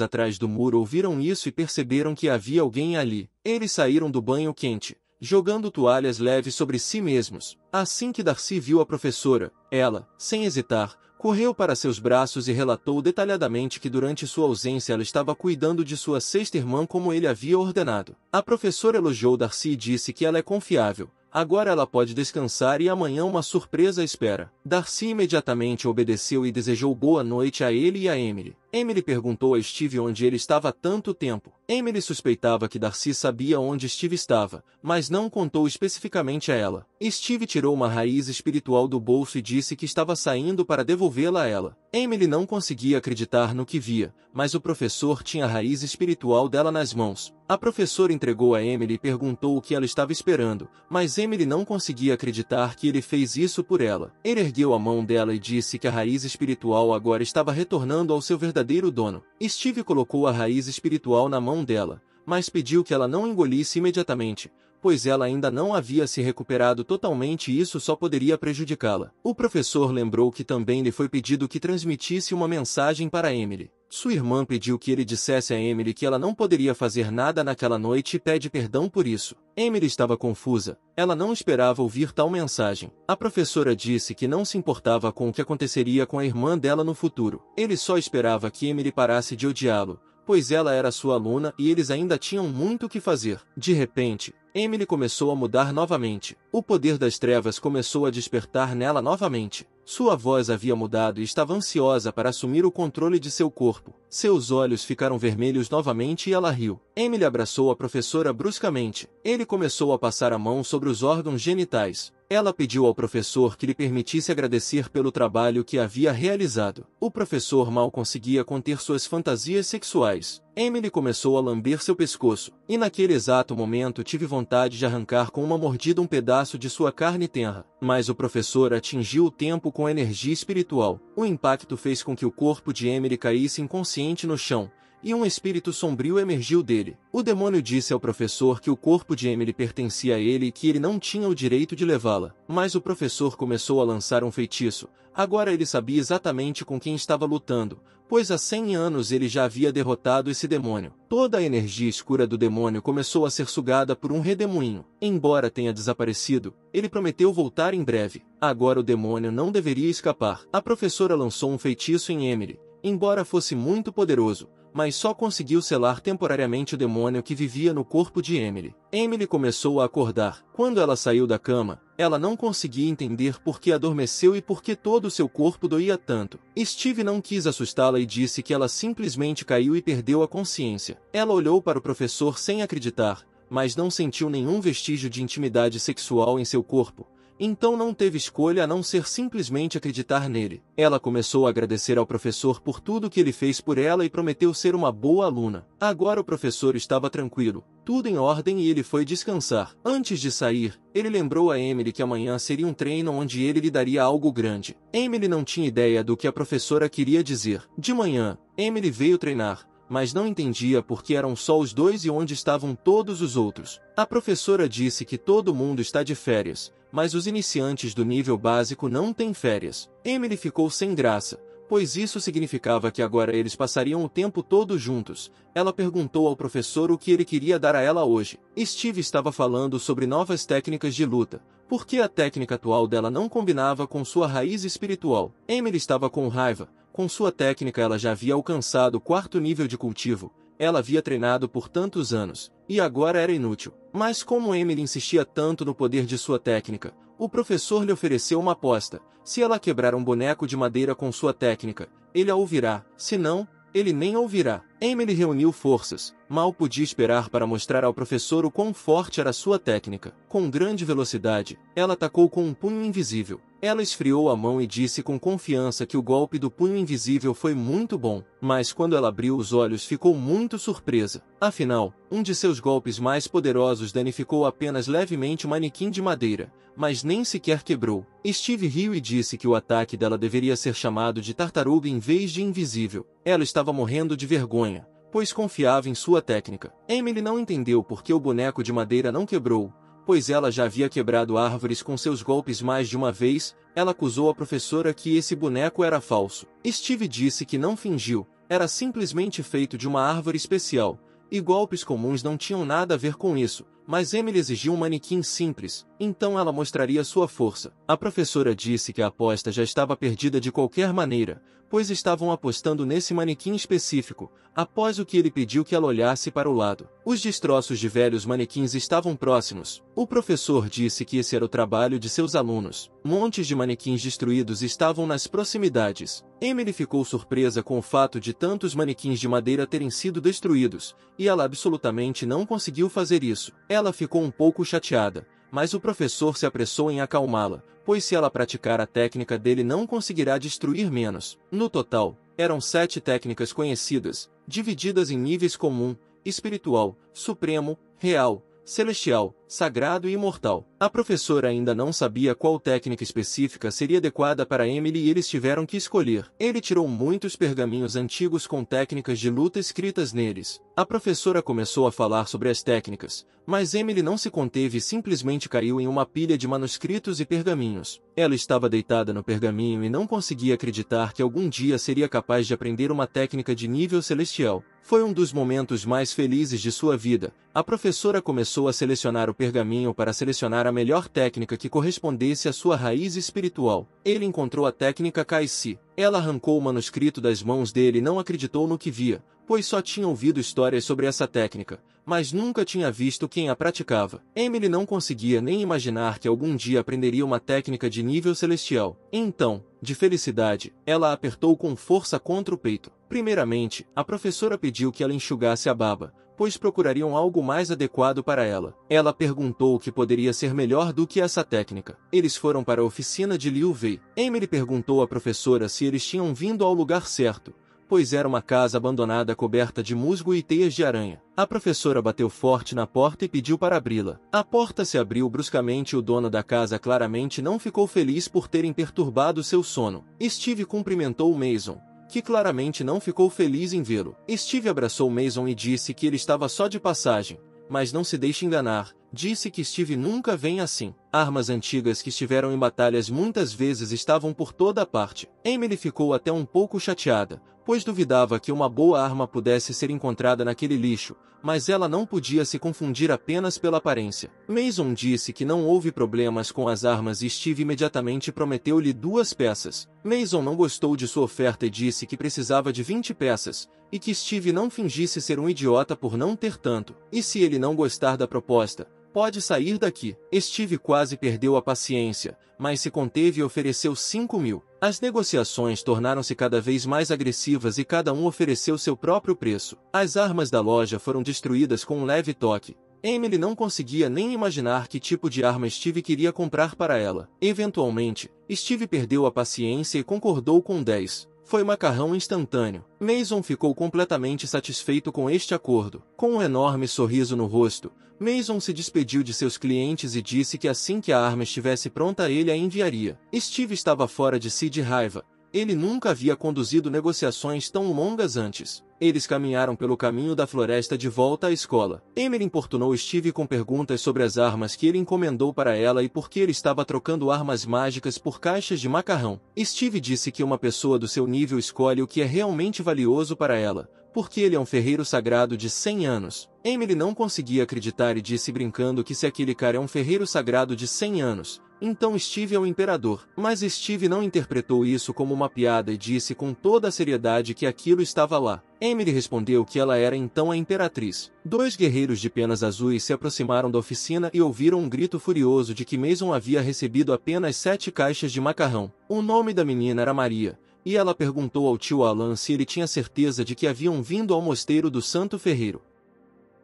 atrás do muro ouviram isso e perceberam que havia alguém ali. Eles saíram do banho quente, jogando toalhas leves sobre si mesmos. Assim que Darcy viu a professora, ela, sem hesitar, correu para seus braços e relatou detalhadamente que durante sua ausência ela estava cuidando de sua 6ª irmã como ele havia ordenado. A professora elogiou Darcy e disse que ela é confiável. Agora ela pode descansar e amanhã uma surpresa espera. Darcy imediatamente obedeceu e desejou boa noite a ele e a Emily. Emily perguntou a Steve onde ele estava há tanto tempo. Emily suspeitava que Darcy sabia onde Steve estava, mas não contou especificamente a ela. Steve tirou uma raiz espiritual do bolso e disse que estava saindo para devolvê-la a ela. Emily não conseguia acreditar no que via, mas o professor tinha a raiz espiritual dela nas mãos. A professora entregou a Emily e perguntou o que ela estava esperando, mas Emily não conseguia acreditar que ele fez isso por ela. Ele ergueu a mão dela e disse que a raiz espiritual agora estava retornando ao seu verdadeiro dono. Steve colocou a raiz espiritual na mão dela, mas pediu que ela não engolisse imediatamente, pois ela ainda não havia se recuperado totalmente e isso só poderia prejudicá-la. O professor lembrou que também lhe foi pedido que transmitisse uma mensagem para Emily. Sua irmã pediu que ele dissesse a Emily que ela não poderia fazer nada naquela noite e pede perdão por isso. Emily estava confusa. Ela não esperava ouvir tal mensagem. A professora disse que não se importava com o que aconteceria com a irmã dela no futuro. Ele só esperava que Emily parasse de odiá-lo, pois ela era sua aluna e eles ainda tinham muito o que fazer. De repente, Emily começou a mudar novamente. O poder das trevas começou a despertar nela novamente. Sua voz havia mudado e estava ansiosa para assumir o controle de seu corpo. Seus olhos ficaram vermelhos novamente e ela riu. Emily abraçou a professora bruscamente. Ele começou a passar a mão sobre os órgãos genitais. Ela pediu ao professor que lhe permitisse agradecer pelo trabalho que havia realizado. O professor mal conseguia conter suas fantasias sexuais. Emily começou a lamber seu pescoço, e naquele exato momento tive vontade de arrancar com uma mordida um pedaço de sua carne tenra. Mas o professor atingiu o tempo com energia espiritual. O impacto fez com que o corpo de Emily caísse inconsciente no chão, e um espírito sombrio emergiu dele. O demônio disse ao professor que o corpo de Emily pertencia a ele e que ele não tinha o direito de levá-la. Mas o professor começou a lançar um feitiço. Agora ele sabia exatamente com quem estava lutando, pois há 100 anos ele já havia derrotado esse demônio. Toda a energia escura do demônio começou a ser sugada por um redemoinho. Embora tenha desaparecido, ele prometeu voltar em breve. Agora o demônio não deveria escapar. A professora lançou um feitiço em Emily. Embora fosse muito poderoso, mas só conseguiu selar temporariamente o demônio que vivia no corpo de Emily. Emily começou a acordar. Quando ela saiu da cama, ela não conseguia entender por que adormeceu e por que todo o seu corpo doía tanto. Steve não quis assustá-la e disse que ela simplesmente caiu e perdeu a consciência. Ela olhou para o professor sem acreditar, mas não sentiu nenhum vestígio de intimidade sexual em seu corpo. Então não teve escolha a não ser simplesmente acreditar nele. Ela começou a agradecer ao professor por tudo que ele fez por ela e prometeu ser uma boa aluna. Agora o professor estava tranquilo, tudo em ordem e ele foi descansar. Antes de sair, ele lembrou a Emily que amanhã seria um treino onde ele lhe daria algo grande. Emily não tinha ideia do que a professora queria dizer. De manhã, Emily veio treinar, mas não entendia por que eram só os dois e onde estavam todos os outros. A professora disse que todo mundo está de férias, mas os iniciantes do nível básico não têm férias. Emily ficou sem graça, pois isso significava que agora eles passariam o tempo todo juntos. Ela perguntou ao professor o que ele queria dar a ela hoje. Steve estava falando sobre novas técnicas de luta, porque a técnica atual dela não combinava com sua raiz espiritual. Emily estava com raiva. Com sua técnica ela já havia alcançado o 4º nível de cultivo. Ela havia treinado por tantos anos, e agora era inútil. Mas como Emily insistia tanto no poder de sua técnica, o professor lhe ofereceu uma aposta. Se ela quebrar um boneco de madeira com sua técnica, ele a ouvirá. Se não, ele nem ouvirá. Emily reuniu forças. Mal podia esperar para mostrar ao professor o quão forte era sua técnica. Com grande velocidade, ela atacou com um punho invisível. Ela esfriou a mão e disse com confiança que o golpe do punho invisível foi muito bom, mas quando ela abriu os olhos ficou muito surpresa. Afinal, um de seus golpes mais poderosos danificou apenas levemente o manequim de madeira, mas nem sequer quebrou. Steve riu e disse que o ataque dela deveria ser chamado de tartaruga em vez de invisível. Ela estava morrendo de vergonha, pois confiava em sua técnica. Emily não entendeu por que o boneco de madeira não quebrou, pois ela já havia quebrado árvores com seus golpes mais de uma vez. Ela acusou a professora que esse boneco era falso. Steve disse que não fingiu, era simplesmente feito de uma árvore especial, e golpes comuns não tinham nada a ver com isso. Mas Emily exigiu um manequim simples, então ela mostraria sua força. A professora disse que a aposta já estava perdida de qualquer maneira, pois estavam apostando nesse manequim específico, após o que ele pediu que ela olhasse para o lado. Os destroços de velhos manequins estavam próximos. O professor disse que esse era o trabalho de seus alunos. Montes de manequins destruídos estavam nas proximidades. Emily ficou surpresa com o fato de tantos manequins de madeira terem sido destruídos, e ela absolutamente não conseguiu fazer isso. Ela ficou um pouco chateada, mas o professor se apressou em acalmá-la, pois se ela praticar a técnica dele não conseguirá destruir menos. No total, eram 7 técnicas conhecidas, divididas em níveis comum, espiritual, supremo, real, celestial, sagrado e imortal. A professora ainda não sabia qual técnica específica seria adequada para Emily e eles tiveram que escolher. Ele tirou muitos pergaminhos antigos com técnicas de luta escritas neles. A professora começou a falar sobre as técnicas, mas Emily não se conteve e simplesmente caiu em uma pilha de manuscritos e pergaminhos. Ela estava deitada no pergaminho e não conseguia acreditar que algum dia seria capaz de aprender uma técnica de nível celestial. Foi um dos momentos mais felizes de sua vida. A professora começou a selecionar o pergaminho para selecionar a melhor técnica que correspondesse à sua raiz espiritual. Ele encontrou a técnica Kai-Si. Ela arrancou o manuscrito das mãos dele e não acreditou no que via, pois só tinha ouvido histórias sobre essa técnica, mas nunca tinha visto quem a praticava. Emily não conseguia nem imaginar que algum dia aprenderia uma técnica de nível celestial. Então, de felicidade, ela a apertou com força contra o peito. Primeiramente, a professora pediu que ela enxugasse a baba, pois procurariam algo mais adequado para ela. Ela perguntou o que poderia ser melhor do que essa técnica. Eles foram para a oficina de Liu Wei. Emily perguntou à professora se eles tinham vindo ao lugar certo, pois era uma casa abandonada coberta de musgo e teias de aranha. A professora bateu forte na porta e pediu para abri-la. A porta se abriu bruscamente e o dono da casa claramente não ficou feliz por terem perturbado seu sono. Steve cumprimentou Mason, que claramente não ficou feliz em vê-lo. Steve abraçou Mason e disse que ele estava só de passagem, mas não se deixe enganar. Disse que Steve nunca vem assim. Armas antigas que estiveram em batalhas muitas vezes estavam por toda a parte. Emily ficou até um pouco chateada, pois duvidava que uma boa arma pudesse ser encontrada naquele lixo, mas ela não podia se confundir apenas pela aparência. Mason disse que não houve problemas com as armas e Steve imediatamente prometeu-lhe 2 peças. Mason não gostou de sua oferta e disse que precisava de 20 peças, e que Steve não fingisse ser um idiota por não ter tanto. E se ele não gostar da proposta, pode sair daqui. Steve quase perdeu a paciência, mas se conteve e ofereceu 5.000. As negociações tornaram-se cada vez mais agressivas e cada um ofereceu seu próprio preço. As armas da loja foram destruídas com um leve toque. Emily não conseguia nem imaginar que tipo de arma Steve queria comprar para ela. Eventualmente, Steve perdeu a paciência e concordou com 10. Foi macarrão instantâneo. Mason ficou completamente satisfeito com este acordo. Com um enorme sorriso no rosto, Mason se despediu de seus clientes e disse que assim que a arma estivesse pronta ele a enviaria. Steve estava fora de si de raiva. Ele nunca havia conduzido negociações tão longas antes. Eles caminharam pelo caminho da floresta de volta à escola. Emily importunou Steve com perguntas sobre as armas que ele encomendou para ela e por que ele estava trocando armas mágicas por caixas de macarrão. Steve disse que uma pessoa do seu nível escolhe o que é realmente valioso para ela, porque ele é um ferreiro sagrado de 100 anos. Emily não conseguia acreditar e disse brincando que se aquele cara é um ferreiro sagrado de 100 anos, então Steve é o imperador. Mas Steve não interpretou isso como uma piada e disse com toda a seriedade que aquilo estava lá. Emily respondeu que ela era então a imperatriz. 2 guerreiros de penas azuis se aproximaram da oficina e ouviram um grito furioso de que Mason havia recebido apenas 7 caixas de macarrão. O nome da menina era Maria, e ela perguntou ao tio Alan se ele tinha certeza de que haviam vindo ao mosteiro do Santo Ferreiro.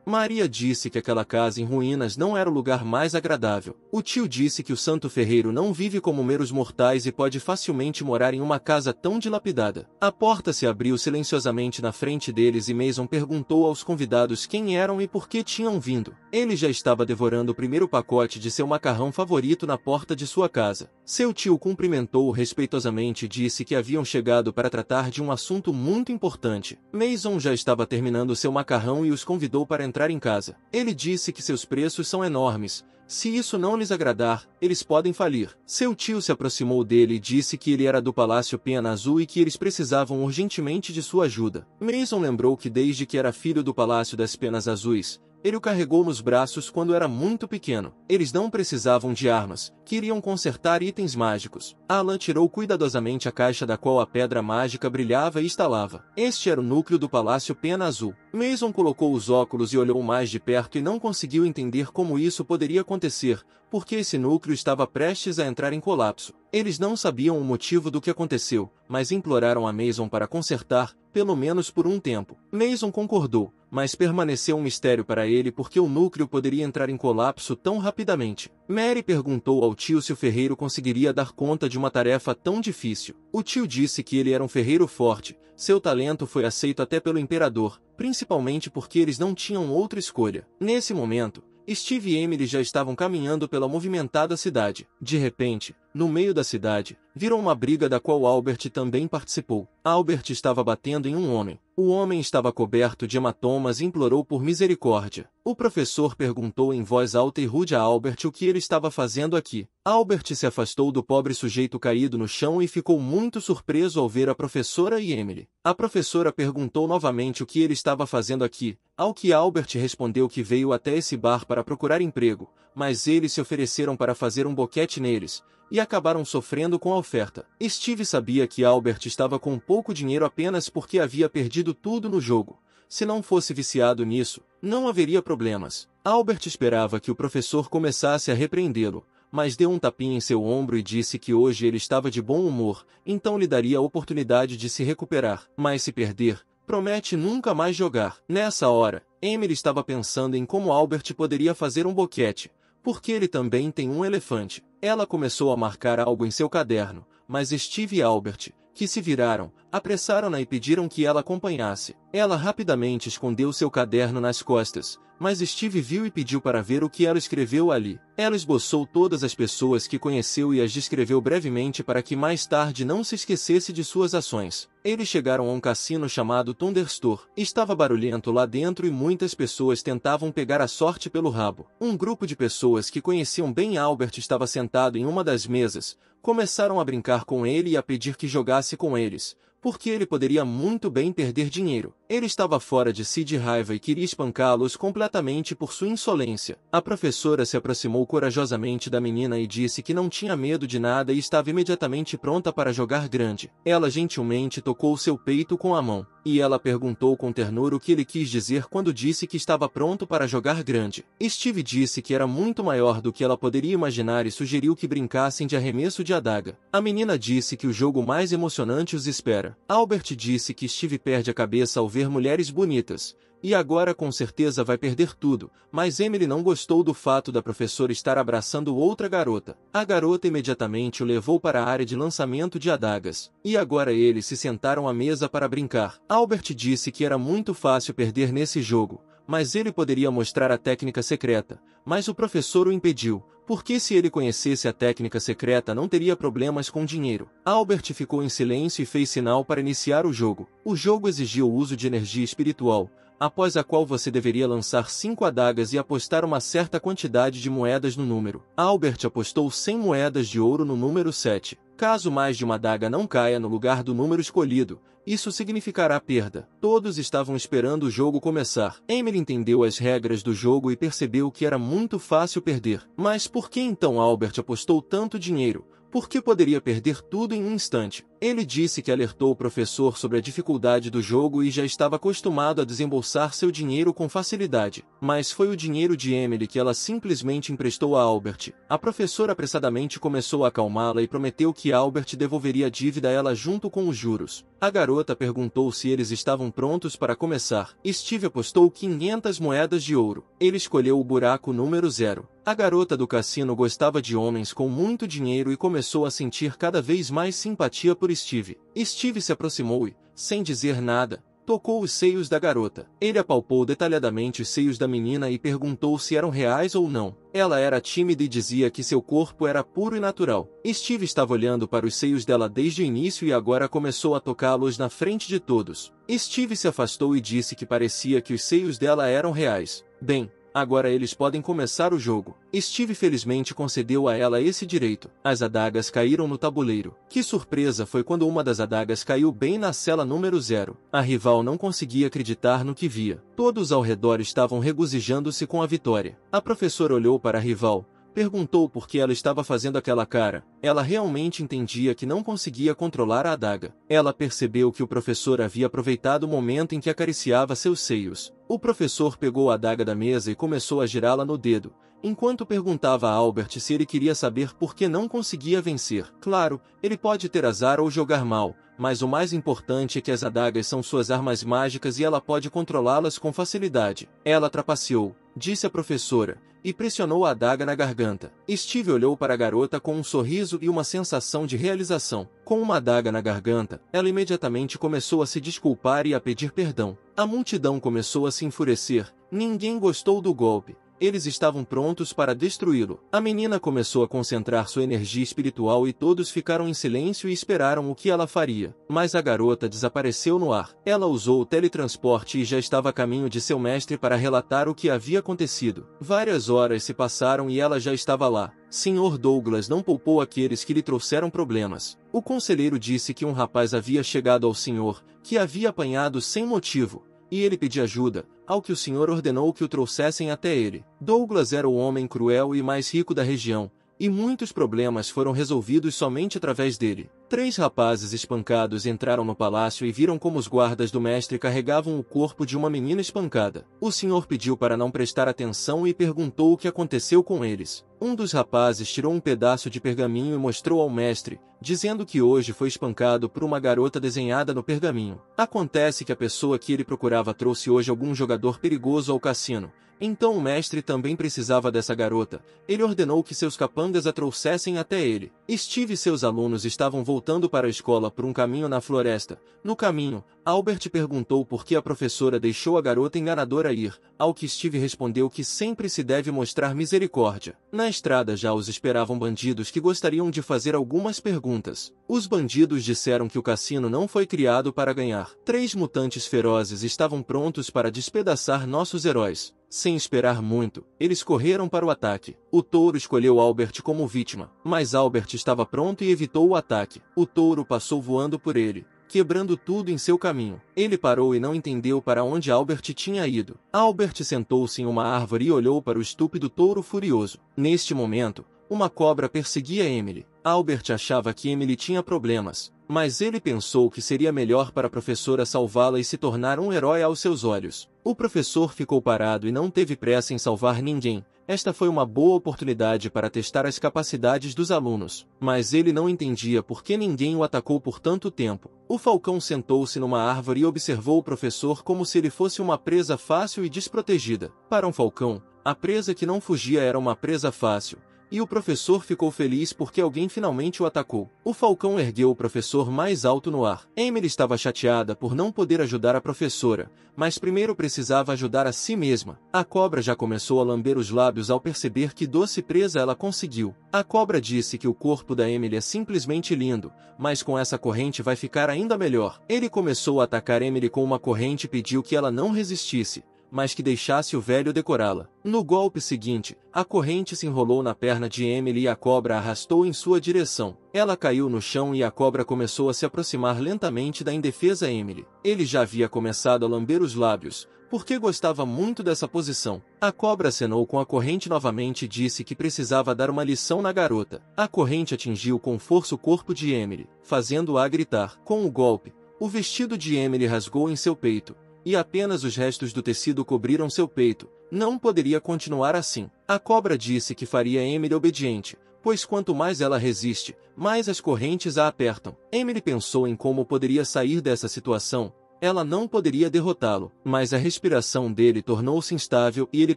Maria disse que aquela casa em ruínas não era o lugar mais agradável. O tio disse que o Santo Ferreiro não vive como meros mortais e pode facilmente morar em uma casa tão dilapidada. A porta se abriu silenciosamente na frente deles e Mason perguntou aos convidados quem eram e por que tinham vindo. Ele já estava devorando o primeiro pacote de seu macarrão favorito na porta de sua casa. Seu tio cumprimentou-o respeitosamente e disse que haviam chegado para tratar de um assunto muito importante. Mason já estava terminando seu macarrão e os convidou para entrar em casa. Ele disse que seus preços são enormes. Se isso não lhes agradar, eles podem falir. Seu tio se aproximou dele e disse que ele era do Palácio Pena Azul e que eles precisavam urgentemente de sua ajuda. Mason lembrou que desde que era filho do Palácio das Penas Azuis, Ele o carregou nos braços quando era muito pequeno. Eles não precisavam de armas, queriam consertar itens mágicos. Alan tirou cuidadosamente a caixa da qual a pedra mágica brilhava e estalava. Este era o núcleo do Palácio Pena Azul. Mason colocou os óculos e olhou mais de perto e não conseguiu entender como isso poderia acontecer, porque esse núcleo estava prestes a entrar em colapso. Eles não sabiam o motivo do que aconteceu, mas imploraram a Mason para consertar, pelo menos por um tempo. Mason concordou, mas permaneceu um mistério para ele porque o núcleo poderia entrar em colapso tão rapidamente. Mary perguntou ao tio se o ferreiro conseguiria dar conta de uma tarefa tão difícil. O tio disse que ele era um ferreiro forte, seu talento foi aceito até pelo imperador, principalmente porque eles não tinham outra escolha. Nesse momento, Steve e Emily já estavam caminhando pela movimentada cidade. De repente, no meio da cidade, viram uma briga da qual Albert também participou. Albert estava batendo em um homem. O homem estava coberto de hematomas e implorou por misericórdia. O professor perguntou em voz alta e rude a Albert o que ele estava fazendo aqui. Albert se afastou do pobre sujeito caído no chão e ficou muito surpreso ao ver a professora e Emily. A professora perguntou novamente o que ele estava fazendo aqui, ao que Albert respondeu que veio até esse bar para procurar emprego, mas eles se ofereceram para fazer um boquete neles, e acabaram sofrendo com a oferta. Steve sabia que Albert estava com pouco dinheiro apenas porque havia perdido tudo no jogo. Se não fosse viciado nisso, não haveria problemas. Albert esperava que o professor começasse a repreendê-lo, mas deu um tapinha em seu ombro e disse que hoje ele estava de bom humor, então lhe daria a oportunidade de se recuperar. Mas se perder, promete nunca mais jogar. Nessa hora, Emily estava pensando em como Albert poderia fazer um boquete, porque ele também tem um elefante. Ela começou a marcar algo em seu caderno, mas Steve e Albert, que se viraram, apressaram-na e pediram que ela acompanhasse. Ela rapidamente escondeu seu caderno nas costas, mas Steve viu e pediu para ver o que ela escreveu ali. Ela esboçou todas as pessoas que conheceu e as descreveu brevemente para que mais tarde não se esquecesse de suas ações. Eles chegaram a um cassino chamado Thunderstore. Estava barulhento lá dentro e muitas pessoas tentavam pegar a sorte pelo rabo. Um grupo de pessoas que conheciam bem Albert estava sentado em uma das mesas. Começaram a brincar com ele e a pedir que jogasse com eles, porque ele poderia muito bem perder dinheiro. Ele estava fora de si de raiva e queria espancá-los completamente por sua insolência. A professora se aproximou corajosamente da menina e disse que não tinha medo de nada e estava imediatamente pronta para jogar grande. Ela gentilmente tocou seu peito com a mão, e ela perguntou com ternura o que ele quis dizer quando disse que estava pronto para jogar grande. Steve disse que era muito maior do que ela poderia imaginar e sugeriu que brincassem de arremesso de adaga. A menina disse que o jogo mais emocionante os espera. Albert disse que Steve perde a cabeça ao ver mulheres bonitas, e agora com certeza vai perder tudo, mas Emily não gostou do fato da professora estar abraçando outra garota. A garota imediatamente o levou para a área de lançamento de adagas, e agora eles se sentaram à mesa para brincar. Albert disse que era muito fácil perder nesse jogo, mas ele poderia mostrar a técnica secreta, mas o professor o impediu, porque se ele conhecesse a técnica secreta não teria problemas com dinheiro. Albert ficou em silêncio e fez sinal para iniciar o jogo. O jogo exigia o uso de energia espiritual, após a qual você deveria lançar 5 adagas e apostar uma certa quantidade de moedas no número. Albert apostou 100 moedas de ouro no número 7. Caso mais de uma adaga não caia no lugar do número escolhido, isso significará perda. Todos estavam esperando o jogo começar. Emily entendeu as regras do jogo e percebeu que era muito fácil perder. Mas por que então Albert apostou tanto dinheiro? Porque poderia perder tudo em um instante. Ele disse que alertou o professor sobre a dificuldade do jogo e já estava acostumado a desembolsar seu dinheiro com facilidade. Mas foi o dinheiro de Emily que ela simplesmente emprestou a Albert. A professora apressadamente começou a acalmá-la e prometeu que Albert devolveria a dívida a ela junto com os juros. A garota perguntou se eles estavam prontos para começar. Steve apostou 500 moedas de ouro. Ele escolheu o buraco número 0. A garota do cassino gostava de homens com muito dinheiro e começou a sentir cada vez mais simpatia por Steve. Steve se aproximou e, sem dizer nada, tocou os seios da garota. Ele apalpou detalhadamente os seios da menina e perguntou se eram reais ou não. Ela era tímida e dizia que seu corpo era puro e natural. Steve estava olhando para os seios dela desde o início e agora começou a tocá-los na frente de todos. Steve se afastou e disse que parecia que os seios dela eram reais. Bem, agora eles podem começar o jogo. Steve felizmente concedeu a ela esse direito. As adagas caíram no tabuleiro. Que surpresa foi quando uma das adagas caiu bem na cela número 0. A rival não conseguia acreditar no que via. Todos ao redor estavam regozijando-se com a vitória. A professora olhou para a rival, perguntou por que ela estava fazendo aquela cara. Ela realmente entendia que não conseguia controlar a adaga. Ela percebeu que o professor havia aproveitado o momento em que acariciava seus seios. O professor pegou a adaga da mesa e começou a girá-la no dedo, enquanto perguntava a Albert se ele queria saber por que não conseguia vencer. Claro, ele pode ter azar ou jogar mal, mas o mais importante é que as adagas são suas armas mágicas e ela pode controlá-las com facilidade. Ela trapaceou, disse a professora, e pressionou a adaga na garganta. Steve olhou para a garota com um sorriso e uma sensação de realização. Com uma adaga na garganta, ela imediatamente começou a se desculpar e a pedir perdão. A multidão começou a se enfurecer. Ninguém gostou do golpe. Eles estavam prontos para destruí-lo. A menina começou a concentrar sua energia espiritual e todos ficaram em silêncio e esperaram o que ela faria. Mas a garota desapareceu no ar. Ela usou o teletransporte e já estava a caminho de seu mestre para relatar o que havia acontecido. Várias horas se passaram e ela já estava lá. Sr. Douglas não poupou aqueles que lhe trouxeram problemas. O conselheiro disse que um rapaz havia chegado ao senhor, que havia apanhado sem motivo, e ele pediu ajuda, ao que o senhor ordenou que o trouxessem até ele. Douglas era o homem cruel e mais rico da região, e muitos problemas foram resolvidos somente através dele. 3 rapazes espancados entraram no palácio e viram como os guardas do mestre carregavam o corpo de uma menina espancada. O senhor pediu para não prestar atenção e perguntou o que aconteceu com eles. Um dos rapazes tirou um pedaço de pergaminho e mostrou ao mestre, dizendo que hoje foi espancado por uma garota desenhada no pergaminho. Acontece que a pessoa que ele procurava trouxe hoje algum jogador perigoso ao cassino. Então o mestre também precisava dessa garota. Ele ordenou que seus capangas a trouxessem até ele. Steve e seus alunos estavam voltando para a escola por um caminho na floresta. No caminho, Albert perguntou por que a professora deixou a garota enganadora ir, ao que Steve respondeu que sempre se deve mostrar misericórdia. Na estrada já os esperavam bandidos que gostariam de fazer algumas perguntas. Os bandidos disseram que o cassino não foi criado para ganhar. 3 mutantes ferozes estavam prontos para despedaçar nossos heróis. Sem esperar muito, eles correram para o ataque. O touro escolheu Albert como vítima, mas Albert estava pronto e evitou o ataque. O touro passou voando por ele, quebrando tudo em seu caminho. Ele parou e não entendeu para onde Albert tinha ido. Albert sentou-se em uma árvore e olhou para o estúpido touro furioso. Neste momento, uma cobra perseguia Emily. Albert achava que Emily tinha problemas, mas ele pensou que seria melhor para a professora salvá-la e se tornar um herói aos seus olhos. O professor ficou parado e não teve pressa em salvar ninguém. Esta foi uma boa oportunidade para testar as capacidades dos alunos, mas ele não entendia por que ninguém o atacou por tanto tempo. O falcão sentou-se numa árvore e observou o professor como se ele fosse uma presa fácil e desprotegida. Para um falcão, a presa que não fugia era uma presa fácil. E o professor ficou feliz porque alguém finalmente o atacou. O falcão ergueu o professor mais alto no ar. Emily estava chateada por não poder ajudar a professora, mas primeiro precisava ajudar a si mesma. A cobra já começou a lamber os lábios ao perceber que doce presa ela conseguiu. A cobra disse que o corpo da Emily é simplesmente lindo, mas com essa corrente vai ficar ainda melhor. Ele começou a atacar Emily com uma corrente e pediu que ela não resistisse, mas que deixasse o velho decorá-la. No golpe seguinte, a corrente se enrolou na perna de Emily e a cobra a arrastou em sua direção. Ela caiu no chão e a cobra começou a se aproximar lentamente da indefesa Emily. Ele já havia começado a lamber os lábios, porque gostava muito dessa posição. A cobra acenou com a corrente novamente e disse que precisava dar uma lição na garota. A corrente atingiu com força o corpo de Emily, fazendo-a gritar. Com o golpe, o vestido de Emily rasgou em seu peito, e apenas os restos do tecido cobriram seu peito. Não poderia continuar assim. A cobra disse que faria Emily obediente, pois quanto mais ela resiste, mais as correntes a apertam. Emily pensou em como poderia sair dessa situação. Ela não poderia derrotá-lo, mas a respiração dele tornou-se instável e ele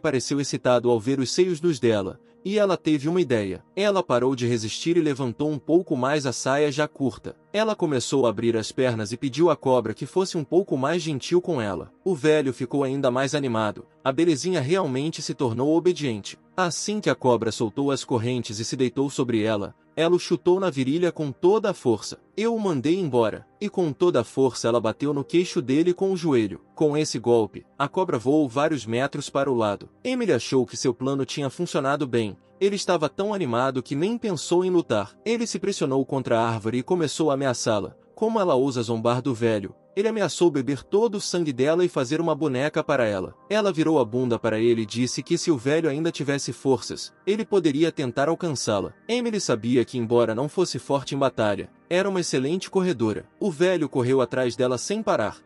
pareceu excitado ao ver os seios nus dela. E ela teve uma ideia. Ela parou de resistir e levantou um pouco mais a saia já curta. Ela começou a abrir as pernas e pediu à cobra que fosse um pouco mais gentil com ela. O velho ficou ainda mais animado. A belezinha realmente se tornou obediente. Assim que a cobra soltou as correntes e se deitou sobre ela, ela o chutou na virilha com toda a força. Eu o mandei embora, e com toda a força ela bateu no queixo dele com o joelho. Com esse golpe, a cobra voou vários metros para o lado. Emily achou que seu plano tinha funcionado bem. Ele estava tão animado que nem pensou em lutar. Ele se pressionou contra a árvore e começou a ameaçá-la. Como ela ousa zombar do velho? Ele ameaçou beber todo o sangue dela e fazer uma boneca para ela. Ela virou a bunda para ele e disse que se o velho ainda tivesse forças, ele poderia tentar alcançá-la. Emily sabia que, embora não fosse forte em batalha, era uma excelente corredora. O velho correu atrás dela sem parar.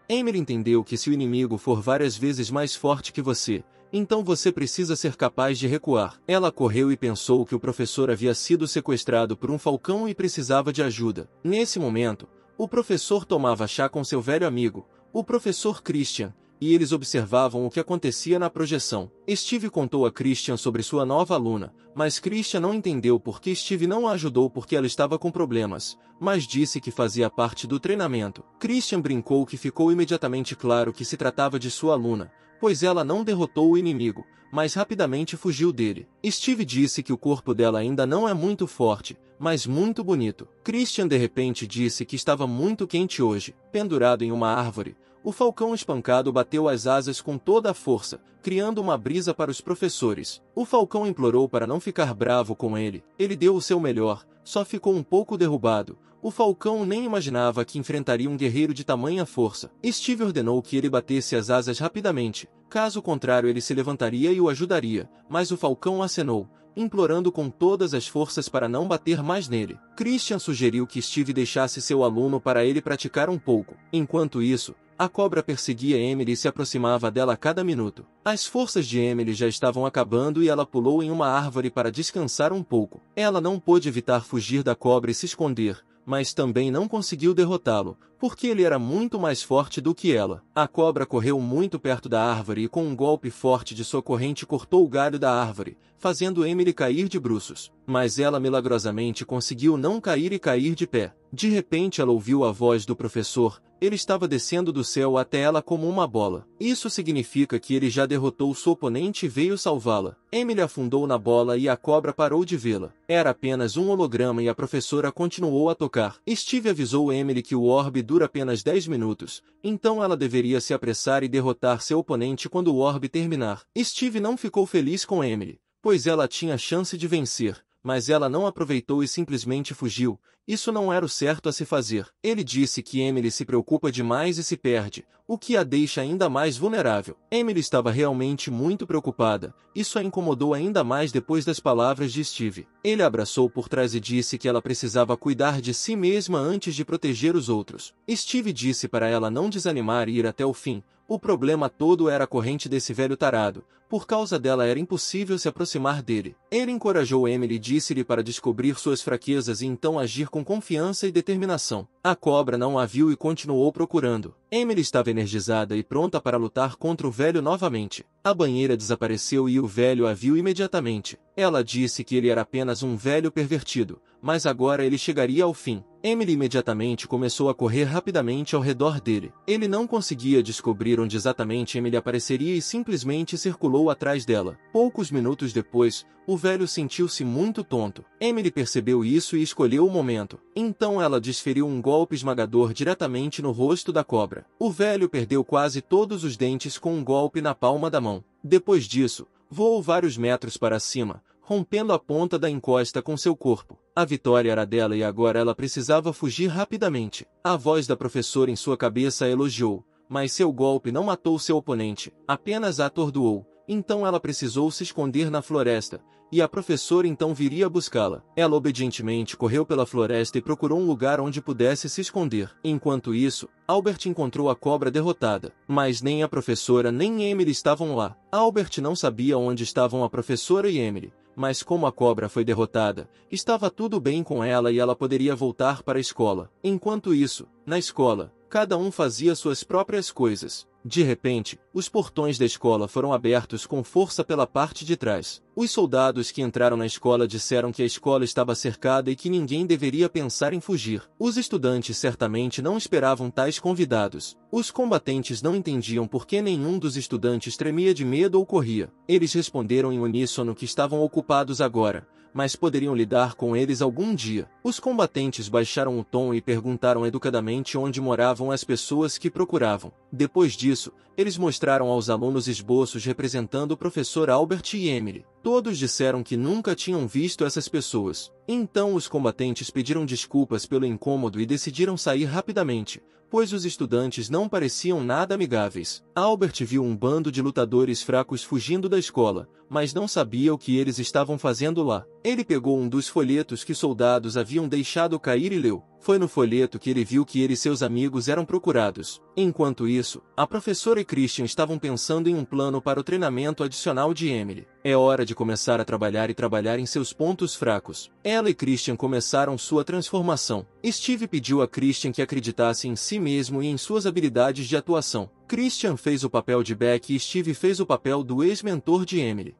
Emily entendeu que se o inimigo for várias vezes mais forte que você, então você precisa ser capaz de recuar. Ela correu e pensou que o professor havia sido sequestrado por um falcão e precisava de ajuda. Nesse momento, o professor tomava chá com seu velho amigo, o professor Christian, e eles observavam o que acontecia na projeção. Steve contou a Christian sobre sua nova aluna, mas Christian não entendeu por que Steve não a ajudou porque ela estava com problemas, mas disse que fazia parte do treinamento. Christian brincou que ficou imediatamente claro que se tratava de sua aluna, pois ela não derrotou o inimigo, mas rapidamente fugiu dele. Steve disse que o corpo dela ainda não é muito forte, mas muito bonito. Christian de repente disse que estava muito quente hoje. Pendurado em uma árvore, o falcão espancado bateu as asas com toda a força, criando uma brisa para os professores. O falcão implorou para não ficar bravo com ele. Ele deu o seu melhor, só ficou um pouco derrubado. O falcão nem imaginava que enfrentaria um guerreiro de tamanha força. Steve ordenou que ele batesse as asas rapidamente, caso contrário ele se levantaria e o ajudaria, mas o falcão acenou, implorando com todas as forças para não bater mais nele. Christian sugeriu que Steve deixasse seu aluno para ele praticar um pouco. Enquanto isso, a cobra perseguia Emily e se aproximava dela a cada minuto. As forças de Emily já estavam acabando e ela pulou em uma árvore para descansar um pouco. Ela não pôde evitar fugir da cobra e se esconder, mas também não conseguiu derrotá-lo, porque ele era muito mais forte do que ela. A cobra correu muito perto da árvore e com um golpe forte de sua corrente cortou o galho da árvore, fazendo Emily cair de bruços. Mas ela milagrosamente conseguiu não cair e cair de pé. De repente ela ouviu a voz do professor. Ele estava descendo do céu até ela como uma bola. Isso significa que ele já derrotou sua oponente e veio salvá-la. Emily afundou na bola e a cobra parou de vê-la. Era apenas um holograma e a professora continuou a tocar. Steve avisou Emily que o orbe dura apenas 10 minutos, então ela deveria se apressar e derrotar seu oponente quando o orbe terminar. Steve não ficou feliz com Emily, pois ela tinha chance de vencer, mas ela não aproveitou e simplesmente fugiu. Isso não era o certo a se fazer. Ele disse que Emily se preocupa demais e se perde, o que a deixa ainda mais vulnerável. Emily estava realmente muito preocupada. Isso a incomodou ainda mais depois das palavras de Steve. Ele a abraçou por trás e disse que ela precisava cuidar de si mesma antes de proteger os outros. Steve disse para ela não desanimar e ir até o fim. O problema todo era a corrente desse velho tarado. Por causa dela era impossível se aproximar dele. Ele encorajou Emily e disse-lhe para descobrir suas fraquezas e então agir com confiança e determinação. A cobra não a viu e continuou procurando. Emily estava energizada e pronta para lutar contra o velho novamente. A banheira desapareceu e o velho a viu imediatamente. Ela disse que ele era apenas um velho pervertido, mas agora ele chegaria ao fim. Emily imediatamente começou a correr rapidamente ao redor dele. Ele não conseguia descobrir onde exatamente Emily apareceria e simplesmente circulou atrás dela. Poucos minutos depois, o velho sentiu-se muito tonto. Emily percebeu isso e escolheu o momento. Então ela desferiu um golpe esmagador diretamente no rosto da cobra. O velho perdeu quase todos os dentes com um golpe na palma da mão. Depois disso, voou vários metros para cima, rompendo a ponta da encosta com seu corpo. A vitória era dela e agora ela precisava fugir rapidamente. A voz da professora em sua cabeça a elogiou, mas seu golpe não matou seu oponente, apenas a atordoou. Então ela precisou se esconder na floresta, e a professora então viria buscá-la. Ela obedientemente correu pela floresta e procurou um lugar onde pudesse se esconder. Enquanto isso, Albert encontrou a cobra derrotada, mas nem a professora nem Emily estavam lá. Albert não sabia onde estavam a professora e Emily, mas como a cobra foi derrotada, estava tudo bem com ela e ela poderia voltar para a escola. Enquanto isso, na escola, cada um fazia suas próprias coisas. De repente, os portões da escola foram abertos com força pela parte de trás. Os soldados que entraram na escola disseram que a escola estava cercada e que ninguém deveria pensar em fugir. Os estudantes certamente não esperavam tais convidados. Os combatentes não entendiam por que nenhum dos estudantes tremia de medo ou corria. Eles responderam em uníssono que estavam ocupados agora, mas poderiam lidar com eles algum dia. Os combatentes baixaram o tom e perguntaram educadamente onde moravam as pessoas que procuravam. Depois disso, eles mostraram aos alunos esboços representando o professor Albert e Emily. Todos disseram que nunca tinham visto essas pessoas. Então os combatentes pediram desculpas pelo incômodo e decidiram sair rapidamente, pois os estudantes não pareciam nada amigáveis. Albert viu um bando de lutadores fracos fugindo da escola, mas não sabia o que eles estavam fazendo lá. Ele pegou um dos folhetos que soldados haviam deixado cair e leu. Foi no folheto que ele viu que ele e seus amigos eram procurados. Enquanto isso, a professora e Christian estavam pensando em um plano para o treinamento adicional de Emily. É hora de começar a trabalhar em seus pontos fracos. Ela e Christian começaram sua transformação. Steve pediu a Christian que acreditasse em si mesmo e em suas habilidades de atuação. Christian fez o papel de Beck e Steve fez o papel do ex-mentor de Emily.